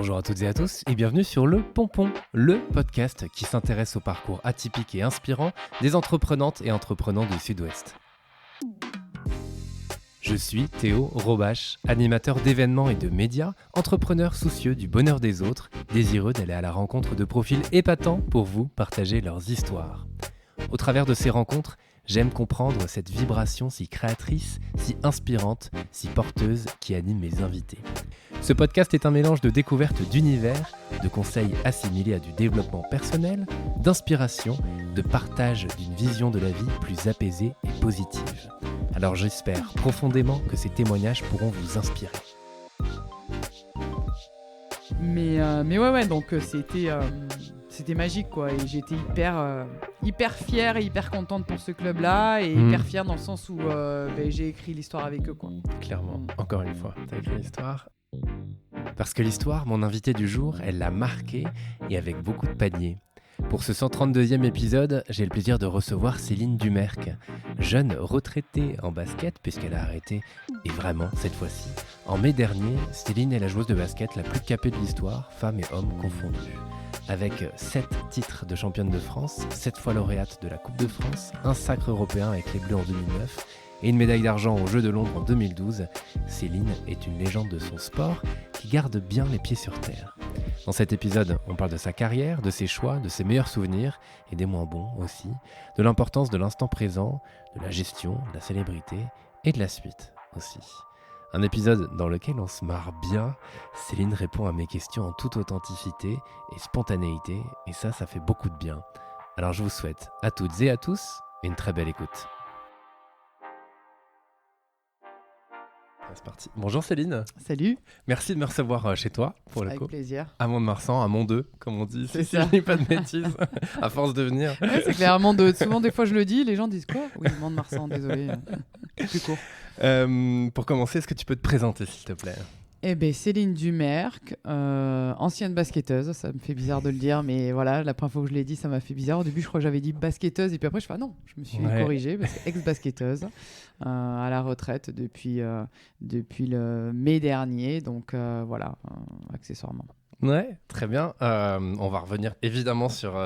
Bonjour à toutes et à tous et bienvenue sur Le Pompon, le podcast qui s'intéresse au parcours atypique et inspirant des entreprenantes et entreprenants du Sud-Ouest. Je suis Théo Robache, animateur d'événements et de médias, entrepreneur soucieux du bonheur des autres, désireux d'aller à la rencontre de profils épatants pour vous partager leurs histoires. Au travers de ces rencontres, j'aime comprendre cette vibration si créatrice, si inspirante, si porteuse qui anime mes invités. Ce podcast est un mélange de découvertes d'univers, de conseils assimilés à du développement personnel, d'inspiration, de partage d'une vision de la vie plus apaisée et positive. Alors j'espère profondément que ces témoignages pourront vous inspirer. Mais ouais, donc c'était magique quoi, et j'étais hyper fière et hyper contente pour ce club-là, et hyper fière dans le sens où j'ai écrit l'histoire avec eux quoi. Clairement, encore une fois, t'as écrit l'histoire. Parce que l'histoire, mon invitée du jour, elle l'a marquée et avec beaucoup de paniers. Pour ce 132e épisode, j'ai le plaisir de recevoir Céline Dumerc, jeune retraitée en basket puisqu'elle a arrêté, et vraiment cette fois-ci. En mai dernier, Céline est la joueuse de basket la plus capée de l'histoire, femmes et hommes confondus. Avec 7 titres de championne de France, 7 fois lauréate de la Coupe de France, un sacre européen avec les Bleus en 2009 et une médaille d'argent aux Jeux de Londres en 2012, Céline est une légende de son sport qui garde bien les pieds sur terre. Dans cet épisode, on parle de sa carrière, de ses choix, de ses meilleurs souvenirs et des moins bons aussi, de l'importance de l'instant présent, de la gestion, de la célébrité et de la suite aussi. Un épisode dans lequel on se marre bien. Céline répond à mes questions en toute authenticité et spontanéité, et ça fait beaucoup de bien. Alors je vous souhaite à toutes et à tous une très belle écoute. C'est parti. Bonjour Céline. Salut. Merci de me recevoir chez toi pour le coup. Avec plaisir. À Mont-de-Marsan, à Mont-2, comme on dit. C'est si ça. je dis pas de bêtises, à force de venir. Ouais, c'est clair, Mont-2. Souvent, des fois, je le dis, les gens disent quoi ? Oui, Mont-de-Marsan, désolé. Plus court. Pour commencer, est-ce que tu peux te présenter s'il te plaît ? Eh bien, Céline Dumerc, ancienne basketteuse, ça me fait bizarre de le dire, mais voilà, la première fois que je l'ai dit, ça m'a fait bizarre. Au début, je crois que j'avais dit basketteuse, et puis après, je fais non, je me suis corrigée, parce que ex-basketteuse, à la retraite depuis le mai dernier, donc voilà, accessoirement. Ouais, très bien. On va revenir évidemment sur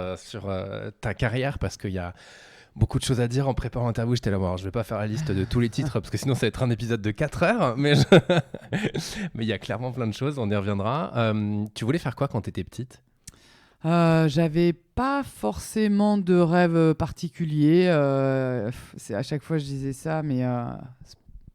ta carrière, parce qu'il y a beaucoup de choses à dire. En préparant l'interview, j'étais là, bon, alors, je vais pas faire la liste de tous les titres parce que sinon ça va être un épisode de 4 heures, mais il y a clairement plein de choses, on y reviendra. Tu voulais faire quoi quand tu étais petite ? J'avais pas forcément de rêve particulier. À chaque fois je disais ça, mais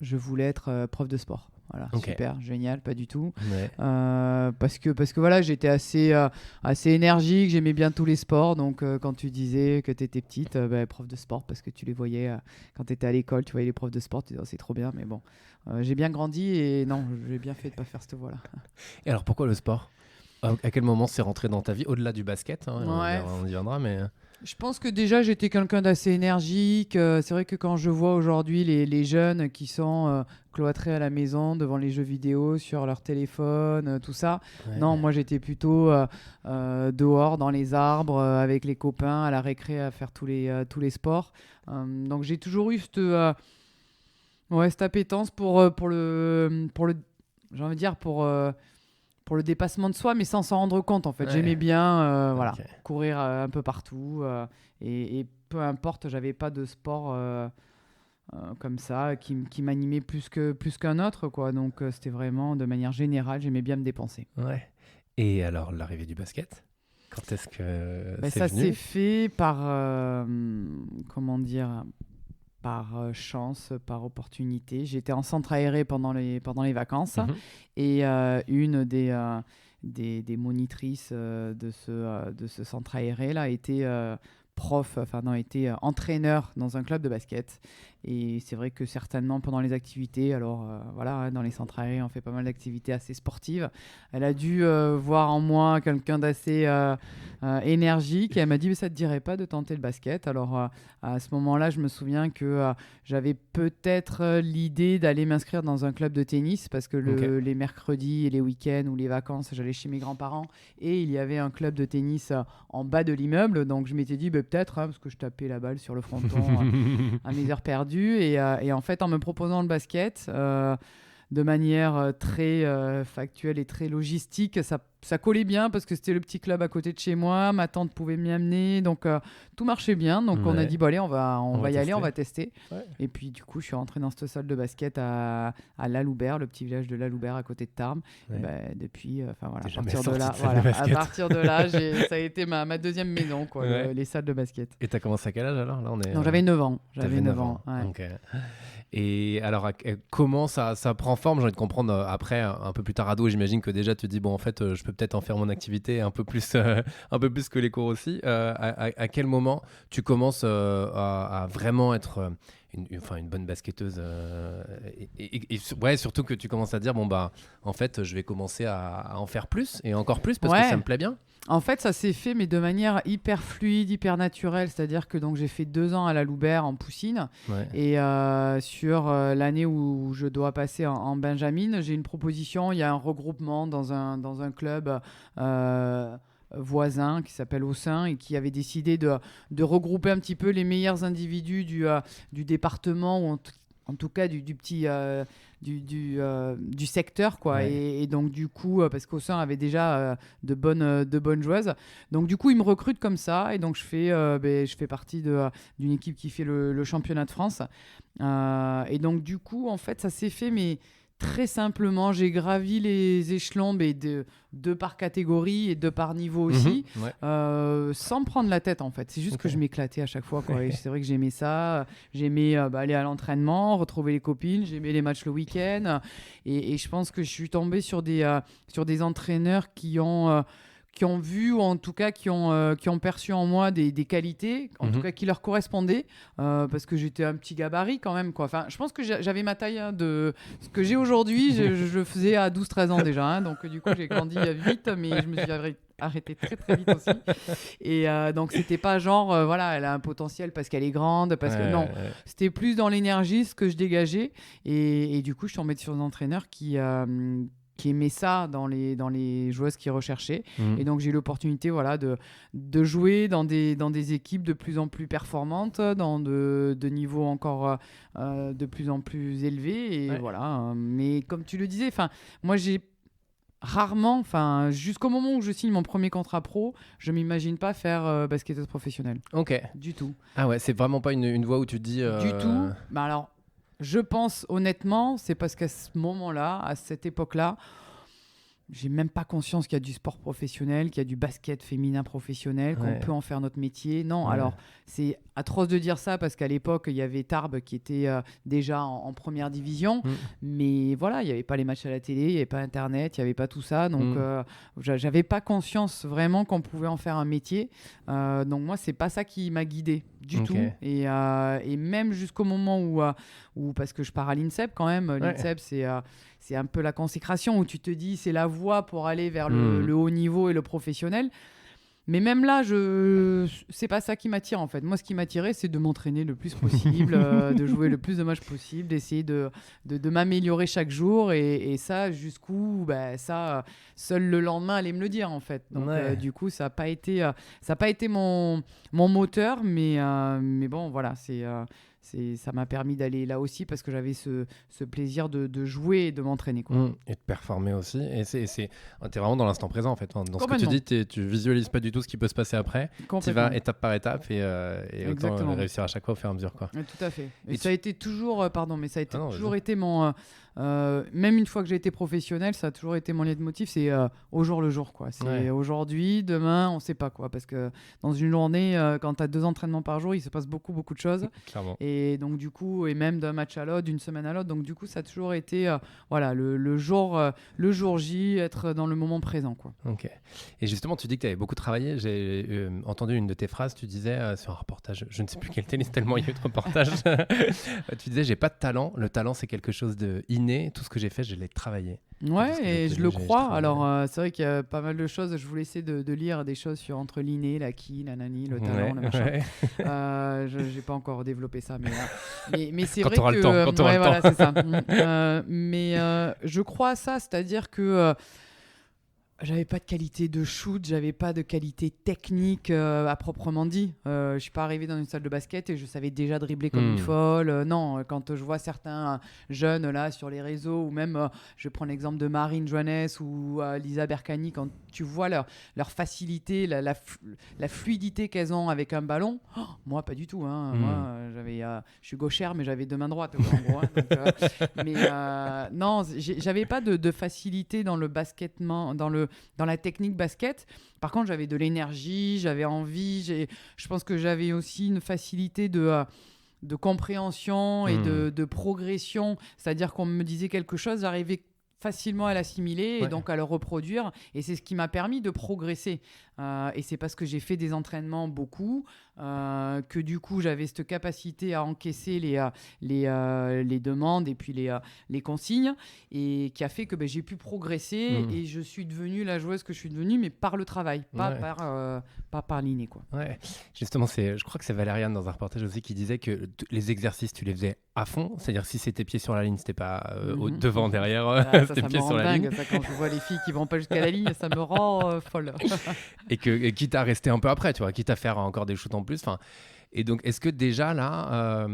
je voulais être prof de sport. Voilà, okay. Super, génial, pas du tout. Ouais. Parce que voilà, j'étais assez énergique, j'aimais bien tous les sports. Donc quand tu disais que tu étais petite, prof de sport, parce que tu les voyais quand tu étais à l'école, tu voyais les profs de sport, tu disais c'est trop bien. Mais bon, j'ai bien grandi et non, j'ai bien fait de pas faire cette voie-là. Et alors pourquoi le sport ? À quel moment c'est rentré dans ta vie, au-delà du basket Ouais. On y viendra, mais... Je pense que déjà, j'étais quelqu'un d'assez énergique. C'est vrai que quand je vois aujourd'hui les jeunes qui sont cloîtrés à la maison devant les jeux vidéo, sur leur téléphone, tout ça. Ouais. Non, moi, j'étais plutôt dehors, dans les arbres, avec les copains, à la récré, à faire tous les sports. Donc, j'ai toujours eu cette appétence pour le j'ai envie de dire, pour le dépassement de soi, mais sans s'en rendre compte en fait. Ouais. J'aimais bien courir un peu partout et peu importe, j'avais pas de sport comme ça qui m'animait plus qu'un autre quoi. Donc c'était vraiment de manière générale, j'aimais bien me dépenser. Ouais. Et alors l'arrivée du basket, quand est-ce que c'est ça venu ? s'est fait par par chance, par opportunité. J'étais en centre aéré pendant les vacances et une des monitrices de ce centre aéré là était était entraîneur dans un club de basket. Et c'est vrai que certainement pendant les activités, alors dans les centres aérés, on fait pas mal d'activités assez sportives. Elle a dû voir en moi quelqu'un d'assez énergique et elle m'a dit mais ça te dirait pas de tenter le basket. Alors à ce moment-là, je me souviens que j'avais peut-être l'idée d'aller m'inscrire dans un club de tennis parce que les mercredis et les week-ends ou les vacances, j'allais chez mes grands-parents et il y avait un club de tennis en bas de l'immeuble. Donc je m'étais dit peut-être, parce que je tapais la balle sur le fronton à mes heures perdues. Et en fait, en me proposant le basket, de manière très factuelle et très logistique, ça ça collait bien parce que c'était le petit club à côté de chez moi. Ma tante pouvait m'y amener. Donc, tout marchait bien. Donc, on a dit, bon, allez, on va y aller, on va tester. Ouais. Et puis, du coup, je suis rentré dans cette salle de basket à Laloubert, le petit village de Laloubert à côté de Tarbes. Ouais. Depuis, à partir de là, ça a été ma deuxième maison, quoi, ouais. Les salles de basket. Et tu as commencé à quel âge alors? Là, Non, j'avais 9 ans. J'avais 9 ans. Ouais. Okay. Et alors, comment ça prend forme? J'ai envie de comprendre après, un peu plus tard ado, j'imagine que déjà tu te dis, bon, en fait, je peux peut-être en faire mon activité un peu plus que les cours aussi. À quel moment tu commences à vraiment être une bonne basketteuse ouais, surtout que tu commences à dire, bon, bah, en fait, je vais commencer à en faire plus et encore plus parce que ça me plaît bien. En fait, ça s'est fait, mais de manière hyper fluide, hyper naturelle. C'est-à-dire que donc, j'ai fait 2 ans à Laloubert en poussine. Ouais. Et sur l'année où je dois passer en Benjamin, j'ai une proposition. Il y a un regroupement dans un club voisin qui s'appelle Aussin et qui avait décidé de regrouper un petit peu les meilleurs individus du département ou en tout cas du petit... du secteur, quoi. Ouais. Et donc du coup parce qu'Aussin avait déjà de bonnes joueuses, donc du coup ils me recrutent comme ça et donc je fais partie d'une équipe qui fait le championnat de France et donc du coup en fait ça s'est fait mais très simplement. J'ai gravi les échelons deux par catégorie et 2 par niveau aussi, sans me prendre la tête en fait. C'est juste que je m'éclatais à chaque fois, quoi. Et c'est vrai que j'aimais ça. J'aimais aller à l'entraînement, retrouver les copines. J'aimais les matchs le week-end. Et je pense que je suis tombée sur des entraîneurs qui ont vu ou en tout cas qui ont perçu en moi des qualités, en tout cas qui leur correspondaient, parce que j'étais un petit gabarit quand même, quoi. Enfin, je pense que j'avais ma taille de ce que j'ai aujourd'hui, je faisais à 12-13 ans déjà, hein, donc du coup j'ai grandi vite, mais je me suis arrêtée très très vite aussi. Et donc c'était pas genre, elle a un potentiel parce qu'elle est grande, parce que non, c'était plus dans l'énergie, ce que je dégageais, et du coup je suis tombée sur des entraîneurs qui aimaient ça dans les joueuses qu'ils recherchaient. Et donc j'ai eu l'opportunité de jouer dans des équipes de plus en plus performantes, dans de niveaux encore de plus en plus élevés. Et voilà. Mais comme tu le disais, moi j'ai rarement, jusqu'au moment où je signe mon premier contrat pro, je m'imagine pas faire basketteuse professionnelle. Ok. Du tout. Ah ouais, c'est vraiment pas une voie où tu te dis... Du tout. Bah alors... Je pense honnêtement, c'est parce qu'à ce moment-là, à cette époque-là, j'ai même pas conscience qu'il y a du sport professionnel, qu'il y a du basket féminin professionnel, qu'on peut en faire notre métier. Non, alors c'est atroce de dire ça parce qu'à l'époque, il y avait Tarbes qui était déjà en première division. Mais voilà, il n'y avait pas les matchs à la télé, il n'y avait pas Internet, il n'y avait pas tout ça. Donc, j'avais pas conscience vraiment qu'on pouvait en faire un métier. Donc, moi, c'est pas ça qui m'a guidée du tout. Et même jusqu'au moment où, parce que je pars à l'INSEP quand même, l'INSEP, c'est un peu la consécration où tu te dis c'est la voie pour aller vers le haut niveau et le professionnel. Mais même là, c'est pas ça qui m'attire en fait. Moi, ce qui m'attirait, c'est de m'entraîner le plus possible, de jouer le plus de matchs possible, d'essayer de m'améliorer chaque jour. Et ça, jusqu'où ça, seul le lendemain allait me le dire en fait. Donc du coup, ça n'a pas été mon moteur, mais bon, voilà, ça m'a permis d'aller là aussi parce que j'avais ce plaisir de jouer et de m'entraîner, quoi. Et de performer aussi. Et t'es vraiment dans l'instant présent en fait. Dans ce que tu dis, tu visualises pas du tout ce qui peut se passer après. Tu vas étape par étape et autant réussir à chaque fois au fur et à mesure, quoi. Tout à fait. Et ça a été toujours, toujours été mon... même une fois que j'ai été professionnel, ça a toujours été mon leitmotiv, c'est au jour le jour, quoi. C'est aujourd'hui, demain, on sait pas, quoi. Parce que dans une journée, quand tu as 2 entraînements par jour, il se passe beaucoup de choses. Clairement. Et donc du coup, et même d'un match à l'autre, d'une semaine à l'autre, donc du coup, ça a toujours été le jour J, être dans le moment présent, quoi. Ok. Et justement, tu dis que tu avais beaucoup travaillé. J'ai entendu une de tes phrases, tu disais sur un reportage, je ne sais plus quel tennis, tellement il y a eu de reportages. Tu disais, j'ai pas de talent. Le talent, c'est quelque chose de inné. Tout ce que j'ai fait, je l'ai travaillé. Ouais, et je le crois. Alors, c'est vrai qu'il y a pas mal de choses. Je voulais essayer de lire des choses entre l'inné, l'acquis, la nani, le talent, le machin. Je n'ai pas encore développé ça, mais c'est vrai que... Quand tu auras le temps. Voilà, c'est ça. Mais je crois à ça, c'est-à-dire que J'avais pas de qualité de shoot, j'avais pas de qualité technique à proprement dit. Je suis pas arrivée dans une salle de basket et je savais déjà dribbler comme une folle. Non, quand je vois certains jeunes là sur les réseaux, ou même, je prends l'exemple de Marine Johannes ou Lisa Berkani, quand tu vois leur facilité, la fluidité qu'elles ont avec un ballon, moi pas du tout. Hein. Moi, je suis gauchère, mais j'avais deux mains droites quoi, en gros. Hein. Donc, non, j'avais pas de facilité dans le basketement, dans la technique basket. Par contre, j'avais de l'énergie, j'avais envie. Je pense que j'avais aussi une facilité de compréhension et de progression. C'est-à-dire qu'on me disait quelque chose, j'arrivais facilement à l'assimiler et donc à le reproduire. Et c'est ce qui m'a permis de progresser. Et c'est parce que j'ai fait des entraînements beaucoup que du coup, j'avais cette capacité à encaisser les demandes et puis les consignes et qui a fait que j'ai pu progresser et je suis devenue la joueuse que je suis devenue, mais par le travail, pas par l'inné, quoi. Ouais. Justement, je crois que c'est Valériane dans un reportage aussi qui disait que les exercices, tu les faisais à fond. C'est-à-dire si c'était pied sur la ligne, c'était pas devant, derrière, c'était pied sur la ligne. Ça, quand je vois les filles qui vont pas jusqu'à la ligne, ça me rend folle. Et quitte à rester un peu après, tu vois, quitte à faire encore des shoots en plus. Et donc, est-ce que déjà là,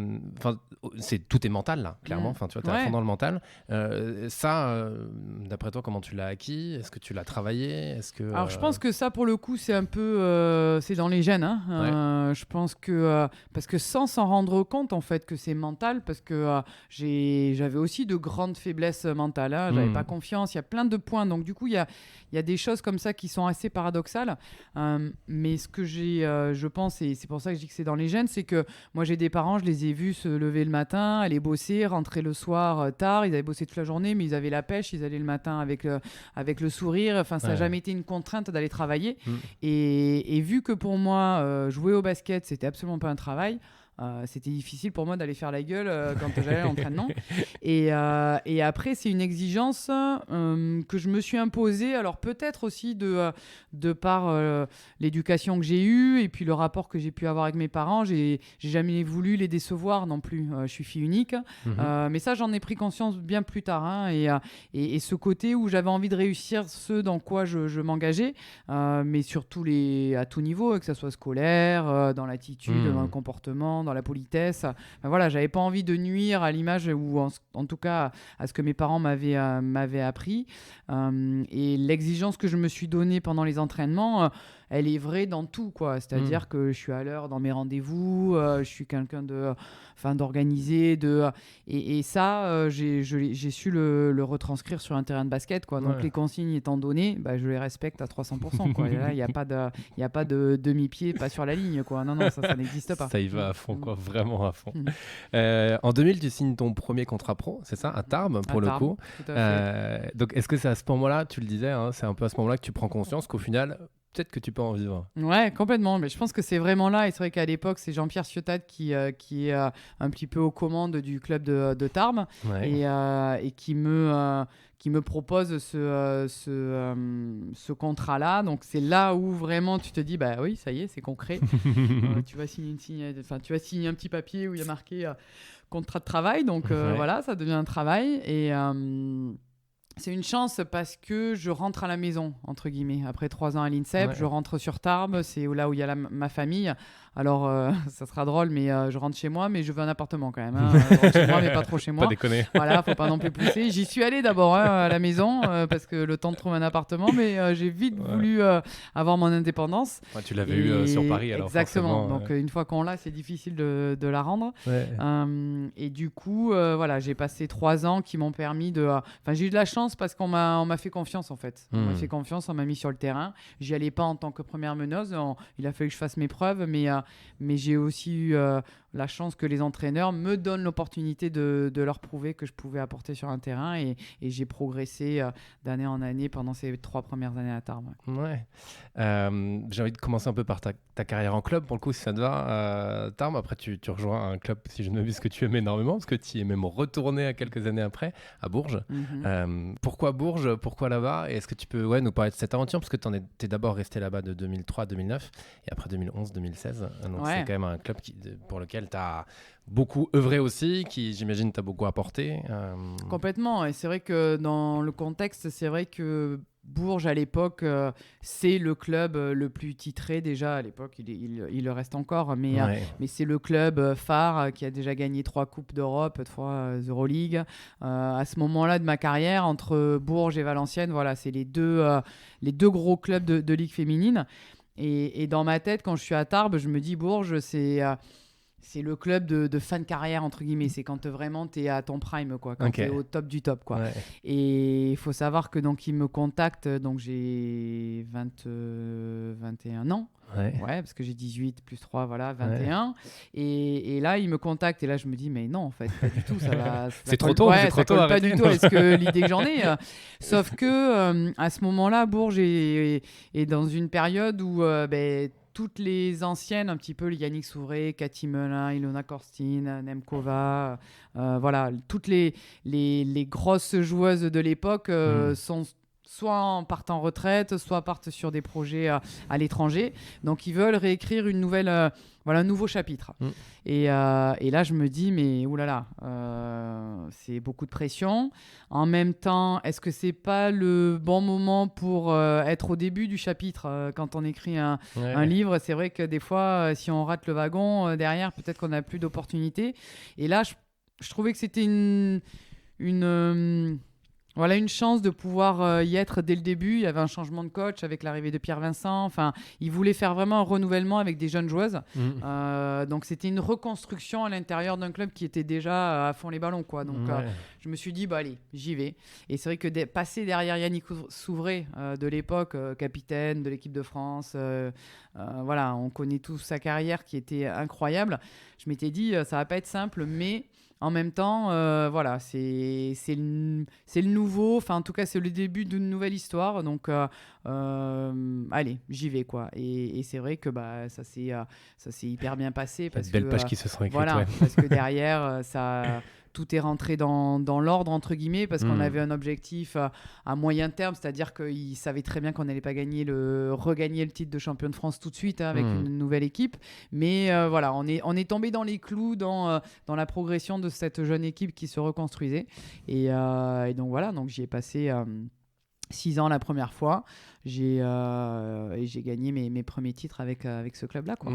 tout est mental là, clairement. Tu vois, t'es à fond dans le mental. D'après toi, comment tu l'as acquis ? Est-ce que tu l'as travaillé ? Alors, je pense que ça, pour le coup, c'est un peu, c'est dans les gènes. Hein. Je pense que parce que sans s'en rendre compte, en fait, que c'est mental, parce que j'avais aussi de grandes faiblesses mentales. Hein. J'avais pas confiance. Il y a plein de points. Donc, du coup, il y a des choses comme ça qui sont assez paradoxales. Mais ce que je pense, et c'est pour ça que je dis que c'est dans les gènes, c'est que moi j'ai des parents, je les ai vus se lever le matin, aller bosser, rentrer le soir tard. Ils avaient bossé toute la journée, mais ils avaient la pêche, ils allaient le matin avec le sourire. Enfin, ça n'a jamais été une contrainte d'aller travailler. Et vu que pour moi, jouer au basket, c'était absolument pas un travail, c'était difficile pour moi d'aller faire la gueule quand j'allais à l'entraînement. Et après, c'est une exigence que je me suis imposée. Alors peut-être aussi de par l'éducation que j'ai eue et puis le rapport que j'ai pu avoir avec mes parents. J'ai jamais voulu les décevoir non plus. Je suis fille unique. Mais ça, j'en ai pris conscience bien plus tard. Hein, et ce côté où j'avais envie de réussir ce dans quoi je m'engageais, mais surtout à tout niveau, que ce soit scolaire, dans l'attitude, dans le comportement, dans la politesse. Voilà, j'avais pas envie de nuire à l'image ou en tout cas à ce que mes parents m'avaient appris. Et l'exigence que je me suis donnée pendant les entraînements, elle est vraie dans tout, quoi. C'est-à-dire que je suis à l'heure dans mes rendez-vous, je suis quelqu'un d'organisé, et ça, j'ai su le retranscrire sur un terrain de basket, quoi. Donc les consignes étant données, je les respecte à 300%, quoi. Et là, il n'y a pas de demi-pied, pas sur la ligne, quoi. Non, ça n'existe pas. Ça y va à fond, quoi. Vraiment à fond. En 2000, tu signes ton premier contrat pro, c'est ça, à Tarbes, pour le coup. Tout à fait. Donc, est-ce que c'est à ce moment-là, tu le disais, hein, c'est un peu à ce moment-là que tu prends conscience qu'au final, peut-être que tu peux en vivre. Ouais, complètement. Mais je pense que c'est vraiment là. Et c'est vrai qu'à l'époque, c'est Jean-Pierre Ciotat qui est un petit peu aux commandes du club de Tarbes et qui me propose ce contrat-là. Donc c'est là où vraiment tu te dis, bah oui, ça y est, c'est concret. Tu vas signer un petit papier où il y a marqué contrat de travail. Donc voilà, ça devient un travail. Et c'est une chance parce que je rentre à la maison, entre guillemets. Après 3 ans à l'INSEP, je rentre sur Tarbes, c'est là où il y a ma famille. Alors, ça sera drôle, mais je rentre chez moi, mais je veux un appartement quand même. Hein. Je rentre chez moi, mais pas trop chez moi. Pas déconner. Voilà, faut pas non plus pousser. J'y suis allée d'abord à la maison parce que le temps de trouver un appartement, mais j'ai vite voulu avoir mon indépendance. Ouais, tu l'avais eu sur Paris, alors. Exactement. Donc, une fois qu'on l'a, c'est difficile de la rendre. Et du coup, voilà, j'ai passé 3 ans qui m'ont permis de. Enfin, j'ai eu de la chance parce qu'on m'a fait confiance, en fait. On m'a fait confiance, on m'a mis sur le terrain. J'y allais pas en tant que première meneuse. Il a fallu que je fasse mes preuves, mais j'ai aussi eu la chance que les entraîneurs me donnent l'opportunité de leur prouver que je pouvais apporter sur un terrain et j'ai progressé d'année en année pendant ces 3 premières années à Tarbes. Ouais. J'ai envie de commencer un peu par ta carrière en club, pour le coup, si ça te va. Tarbes, après tu rejoins un club, si je ne m'abuse, que tu aimes énormément, parce que tu y es même retourné à quelques années après, à Bourges. Pourquoi Bourges ? Pourquoi là-bas ? Et est-ce que tu peux nous parler de cette aventure ? Parce que tu es d'abord resté là-bas de 2003 à 2009 et après 2011-2016. Donc c'est quand même un club pour lequel tu as beaucoup œuvré aussi, qui j'imagine t'a beaucoup apporté. Complètement. Et c'est vrai que dans le contexte, c'est vrai que Bourges, à l'époque, c'est le club le plus titré déjà. À l'époque, il le reste encore, mais c'est le club phare qui a déjà gagné 3 Coupes d'Europe, 3 Euroleague. À ce moment-là de ma carrière, entre Bourges et Valenciennes, voilà, c'est les deux gros clubs de Ligue féminine. Et dans ma tête, quand je suis à Tarbes, je me dis Bourges, c'est le club de fin de carrière, entre guillemets. C'est quand vraiment tu es à ton prime, quoi, quand tu es au top du top. Quoi. Ouais. Et il faut savoir que donc, ils me contactent, donc j'ai 21 ans. Ouais, parce que j'ai 18 plus 3, voilà, 21. Ouais. Et là, ils me contactent. Et là, je me dis, mais non, en fait, pas du tout. C'est trop tôt, c'est trop tôt. Pas du tout à ce que l'idée que j'en ai. Sauf que à ce moment-là, Bourges est dans une période où toutes les anciennes, un petit peu, Yannick Souvray, Cathy Melin, Ilona Korstin, Nemkova, voilà, toutes les grosses joueuses de l'époque sont soit partent en retraite, soit partent sur des projets à l'étranger. Donc, ils veulent réécrire un nouveau chapitre. Et là, je me dis, mais oulala, c'est beaucoup de pression. En même temps, est-ce que c'est pas le bon moment pour être au début du chapitre quand on écrit un livre? C'est vrai que des fois, si on rate le wagon, derrière, peut-être qu'on n'a plus d'opportunités. Et là, je trouvais que c'était une chance de pouvoir y être dès le début. Il y avait un changement de coach avec l'arrivée de Pierre Vincent. Enfin, il voulait faire vraiment un renouvellement avec des jeunes joueuses. Donc, c'était une reconstruction à l'intérieur d'un club qui était déjà à fond les ballons, quoi. Donc, je me suis dit, allez, j'y vais. Et c'est vrai que passer derrière Yannick Souvray de l'époque, capitaine de l'équipe de France, voilà, on connaît tous sa carrière qui était incroyable. Je m'étais dit, ça va pas être simple, mais... En même temps, voilà, c'est le nouveau, enfin en tout cas c'est le début d'une nouvelle histoire, donc allez, j'y vais quoi. Et c'est vrai que ça s'est hyper bien passé parce belle page qui se sont écrites. Voilà, parce que derrière tout est rentré dans l'ordre, entre guillemets, parce qu'on avait un objectif à moyen terme, c'est-à-dire qu'ils savaient très bien qu'on n'allait pas regagner le titre de champion de France tout de suite avec une nouvelle équipe. Mais voilà, on est tombé dans les clous, dans la progression de cette jeune équipe qui se reconstruisait. Et donc voilà, donc j'y ai passé 6 ans la première fois. Et j'ai gagné mes premiers titres avec ce club-là, quoi.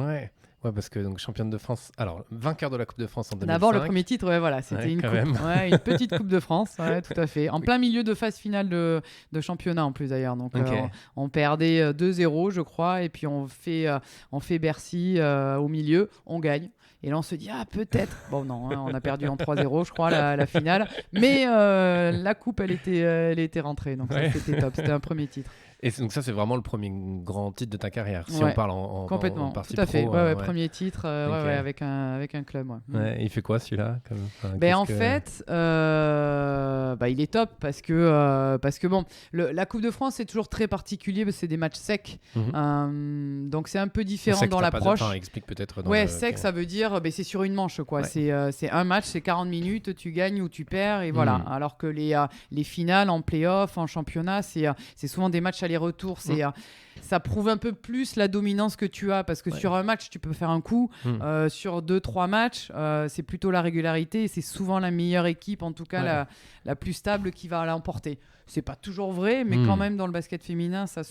Ouais, parce que donc championne de France, alors vainqueur de la Coupe de France en 2005. D'abord le premier titre, voilà, c'était une petite Coupe de France, tout à fait. En plein milieu de phase finale de championnat en plus d'ailleurs. Donc on perdait 2-0, je crois, et puis on fait Bercy au milieu, on gagne. Et là, on se dit, peut-être. Bon, non, on a perdu en 3-0, je crois, la finale. Mais la coupe, elle était rentrée. Donc, ça, c'était top. C'était un premier titre. Et donc ça, c'est vraiment le premier grand titre de ta carrière, si on parle en complètement, partie tout à fait. pro. Premier titre avec un club. Il fait quoi, celui-là fait, il est top parce que bon, la Coupe de France, c'est toujours très particulier, parce que c'est des matchs secs. Donc, c'est un peu différent dans l'approche. Explique peut-être. Sec, ça veut dire c'est sur une manche, quoi. C'est un match, c'est 40 minutes, tu gagnes ou tu perds, et voilà. Alors que les finales en play-off, en championnat, c'est souvent des matchs aller-retour. Ça prouve un peu plus la dominance que tu as, parce que sur un match, tu peux faire un coup. Sur 2-3 matchs, c'est plutôt la régularité, et c'est souvent la meilleure équipe, en tout cas la plus stable, qui va l'emporter. C'est pas toujours vrai, mais quand même dans le basket féminin, ça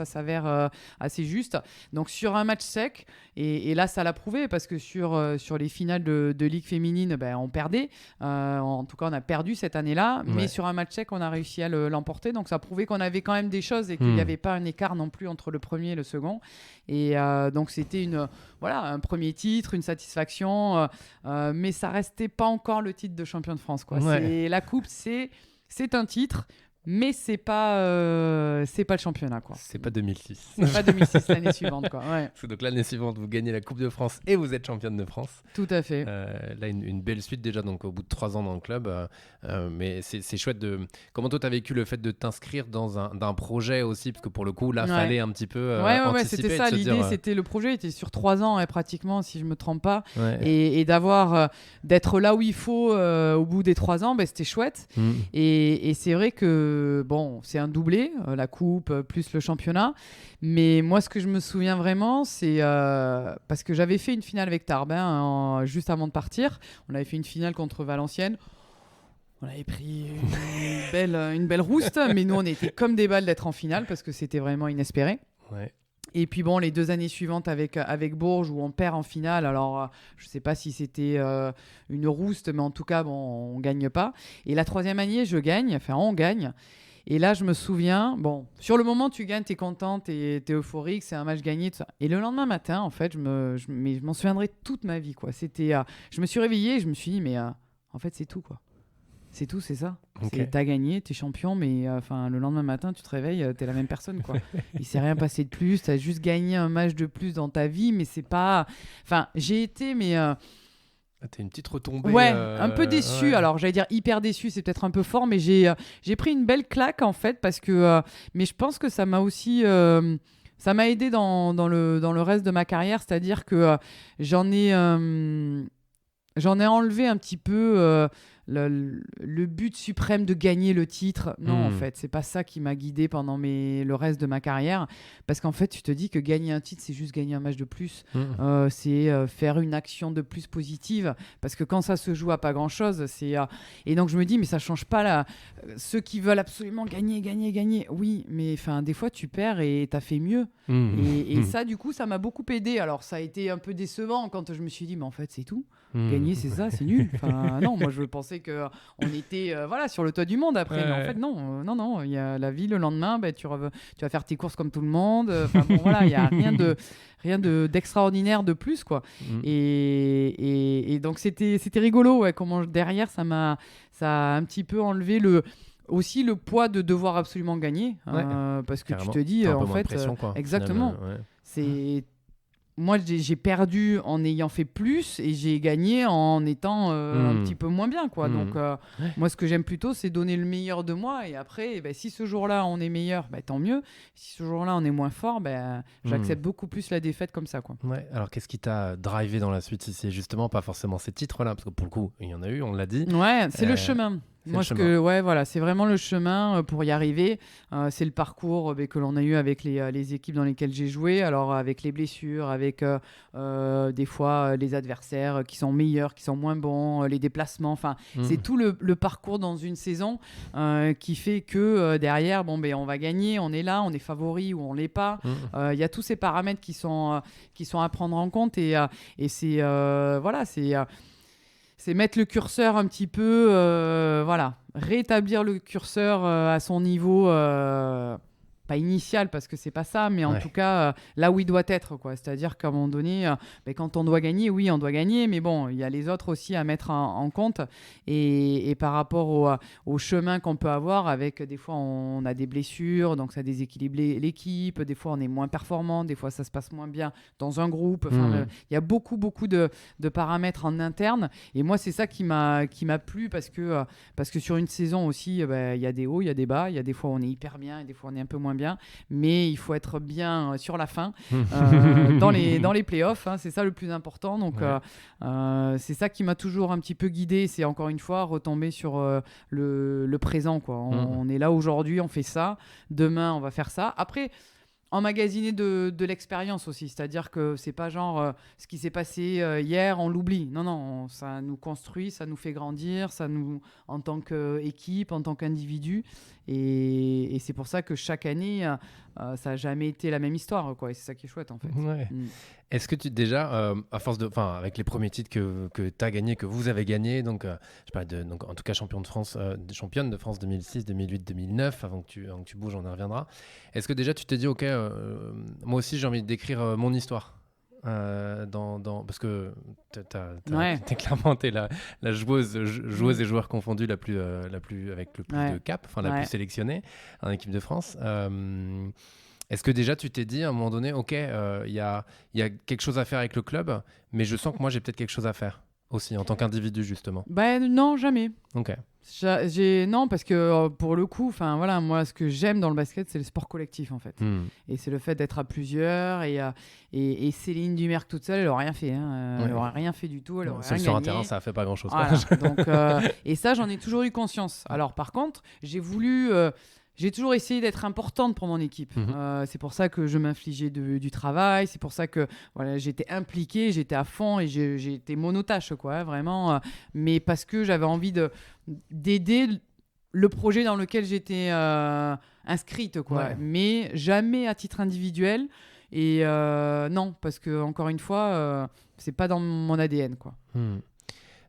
s'avère assez juste. Donc sur un match sec, et là ça l'a prouvé, parce que sur les finales de Ligue féminine, on perdait. En tout cas, on a perdu cette année-là, mais sur un match sec, on a réussi à l'emporter. Donc ça prouvait qu'on avait quand même des choses, et qu'il n'y avait pas un écart non plus entre le premier et le second. Et donc c'était un premier titre, une satisfaction, mais ça restait pas encore le titre de champion de France, quoi. La coupe, c'est un titre, mais c'est pas le championnat, quoi. C'est pas 2006. C'est pas 2006, l'année suivante, quoi. Donc l'année suivante, vous gagnez la Coupe de France et vous êtes championne de France. Tout à fait. Là, une belle suite déjà, donc au bout de 3 ans dans le club. Mais c'est chouette de. Comment toi, t'as vécu le fait de t'inscrire dans un projet aussi, parce que pour le coup, là, fallait un petit peu anticiper. C'était ça l'idée. C'était le projet était sur 3 ans, pratiquement, si je me trompe pas, et d'être là où il faut au bout des 3 ans, c'était chouette. Et c'est vrai que c'est un doublé, la coupe plus le championnat. Mais moi, ce que je me souviens vraiment, c'est parce que j'avais fait une finale avec Tarbes juste avant de partir. On avait fait une finale contre Valenciennes. On avait pris une belle rouste, mais nous, on était comme des balles d'être en finale parce que c'était vraiment inespéré. Ouais. Et puis bon, les 2 années suivantes avec Bourges où on perd en finale, alors je ne sais pas si c'était une rouste, mais en tout cas, bon, on ne gagne pas. Et la 3e année, on gagne. Et là, je me souviens, bon, sur le moment, tu gagnes, tu es contente, tu es euphorique, c'est un match gagné, tout ça. Et le lendemain matin, en fait, mais je m'en souviendrai toute ma vie, quoi. C'était, je me suis réveillée et je me suis dit, mais en fait, c'est tout, quoi. C'est tout, c'est ça. Okay. T'as gagné, t'es champion, mais le lendemain matin, tu te réveilles, t'es la même personne, quoi. Il s'est rien passé de plus, t'as juste gagné un match de plus dans ta vie, mais c'est pas... Enfin, j'ai été, mais... T'es une petite retombée. Ouais, un peu déçu. Ouais. Alors, j'allais dire hyper déçu, c'est peut-être un peu fort, mais j'ai pris une belle claque, en fait, parce que... mais je pense que ça m'a aussi... ça m'a aidé dans le reste de ma carrière, c'est-à-dire que j'en ai enlevé un petit peu... le but suprême de gagner le titre. Non, en fait, c'est pas ça qui m'a guidé pendant le reste de ma carrière. Parce qu'en fait, tu te dis que gagner un titre, c'est juste gagner un match de plus. C'est faire une action de plus positive. Parce que quand ça se joue à pas grand-chose, c'est... Et donc, je me dis, mais ça change pas ceux qui veulent absolument gagner. Oui, mais des fois, tu perds et t'as fait mieux. Et ça, du coup, ça m'a beaucoup aidé. Alors, ça a été un peu décevant quand je me suis dit, mais en fait, c'est tout. Gagner, c'est ça, c'est nul. Non, moi, je pensais qu'on était sur le toit du monde après. Ouais. Mais en fait, non. Il y a la vie le lendemain, tu vas faire tes courses comme tout le monde. Il n'y a rien d'extraordinaire de plus, quoi. Et donc, c'était rigolo. Ouais, comment derrière, ça a un petit peu enlevé aussi le poids de devoir absolument gagner. Parce que carrément. Tu te dis, en fait... pression, quoi, exactement. C'est... Moi, j'ai perdu en ayant fait plus et j'ai gagné en étant un petit peu moins bien, quoi. Donc, moi, ce que j'aime plutôt, c'est donner le meilleur de moi. Et après, si ce jour-là, on est meilleur, tant mieux. Si ce jour-là, on est moins fort, j'accepte beaucoup plus la défaite comme ça, quoi. Ouais. Alors, qu'est-ce qui t'a drivé dans la suite si c'est justement pas forcément ces titres-là? Parce que pour le coup, il y en a eu, on l'a dit. Ouais, c'est le chemin. Moi, c'est vraiment le chemin pour y arriver. C'est le parcours que l'on a eu avec les équipes dans lesquelles j'ai joué. Alors, avec les blessures, avec des fois les adversaires qui sont meilleurs, qui sont moins bons, les déplacements. C'est tout le parcours dans une saison qui fait que derrière, on va gagner, on est là, on est favori ou on l'est pas. Il y a tous ces paramètres qui sont à prendre en compte et c'est c'est mettre le curseur un petit peu, rétablir le curseur à son niveau, pas initial parce que c'est pas ça, mais en tout cas là où il doit être, quoi. C'est-à-dire qu'à un moment donné, quand on doit gagner, oui, on doit gagner, mais bon, il y a les autres aussi à mettre en compte et par rapport au chemin qu'on peut avoir avec, des fois on a des blessures, donc ça déséquilibre l'équipe, des fois on est moins performant, des fois ça se passe moins bien dans un groupe, il y a beaucoup de paramètres en interne et moi c'est ça qui m'a plu parce que sur une saison aussi, il y a des hauts, il y a des bas, il y a des fois on est hyper bien et des fois on est un peu moins bien, mais il faut être bien sur la fin dans les playoffs, c'est ça le plus important. Donc c'est ça qui m'a toujours un petit peu guidé, c'est encore une fois retomber sur le présent, quoi. On est là aujourd'hui, on fait ça, demain on va faire ça. Après, emmagasiner de l'expérience aussi, c'est-à-dire que c'est pas genre ce qui s'est passé hier, on l'oublie. Non, ça nous construit, ça nous fait grandir, ça nous, en tant qu'équipe, en tant qu'individu, et c'est pour ça que chaque année, ça n'a jamais été la même histoire, quoi, et c'est ça qui est chouette, en fait. Ouais. Est-ce que déjà, à force avec les premiers titres que tu as gagnés, que vous avez gagnés, donc, donc en tout cas championne de France 2006, 2008, 2009, avant que tu bouges, on y reviendra. Est-ce que déjà tu t'es dit, ok, moi aussi j'ai envie d'écrire mon histoire parce que t'es clairement la joueuse et joueur confondus la plus avec le plus de cap, la plus sélectionnée en équipe de France. Est-ce que déjà tu t'es dit à un moment donné, ok, il y a quelque chose à faire avec le club, mais je sens que moi j'ai peut-être quelque chose à faire aussi en tant qu'individu, justement? Non, jamais. Ok. Non, parce que pour le coup, moi, ce que j'aime dans le basket, c'est le sport collectif, en fait. Et c'est le fait d'être à plusieurs. Et Céline Dumerc toute seule, elle n'aurait rien fait. Elle n'aurait rien fait du tout. Elle aurait rien gagné. Sur un terrain, ça n'a fait pas grand-chose. Voilà. Donc, et ça, j'en ai toujours eu conscience. Alors, par contre, j'ai voulu j'ai toujours essayé d'être importante pour mon équipe. C'est pour ça que je m'infligeais du travail. C'est pour ça que voilà, j'étais impliquée, j'étais à fond et j'ai été monotâche, quoi, vraiment. Mais parce que j'avais envie d'aider le projet dans lequel j'étais inscrite, quoi. Ouais. Mais jamais à titre individuel. Et non, parce que encore une fois, c'est pas dans mon ADN, quoi.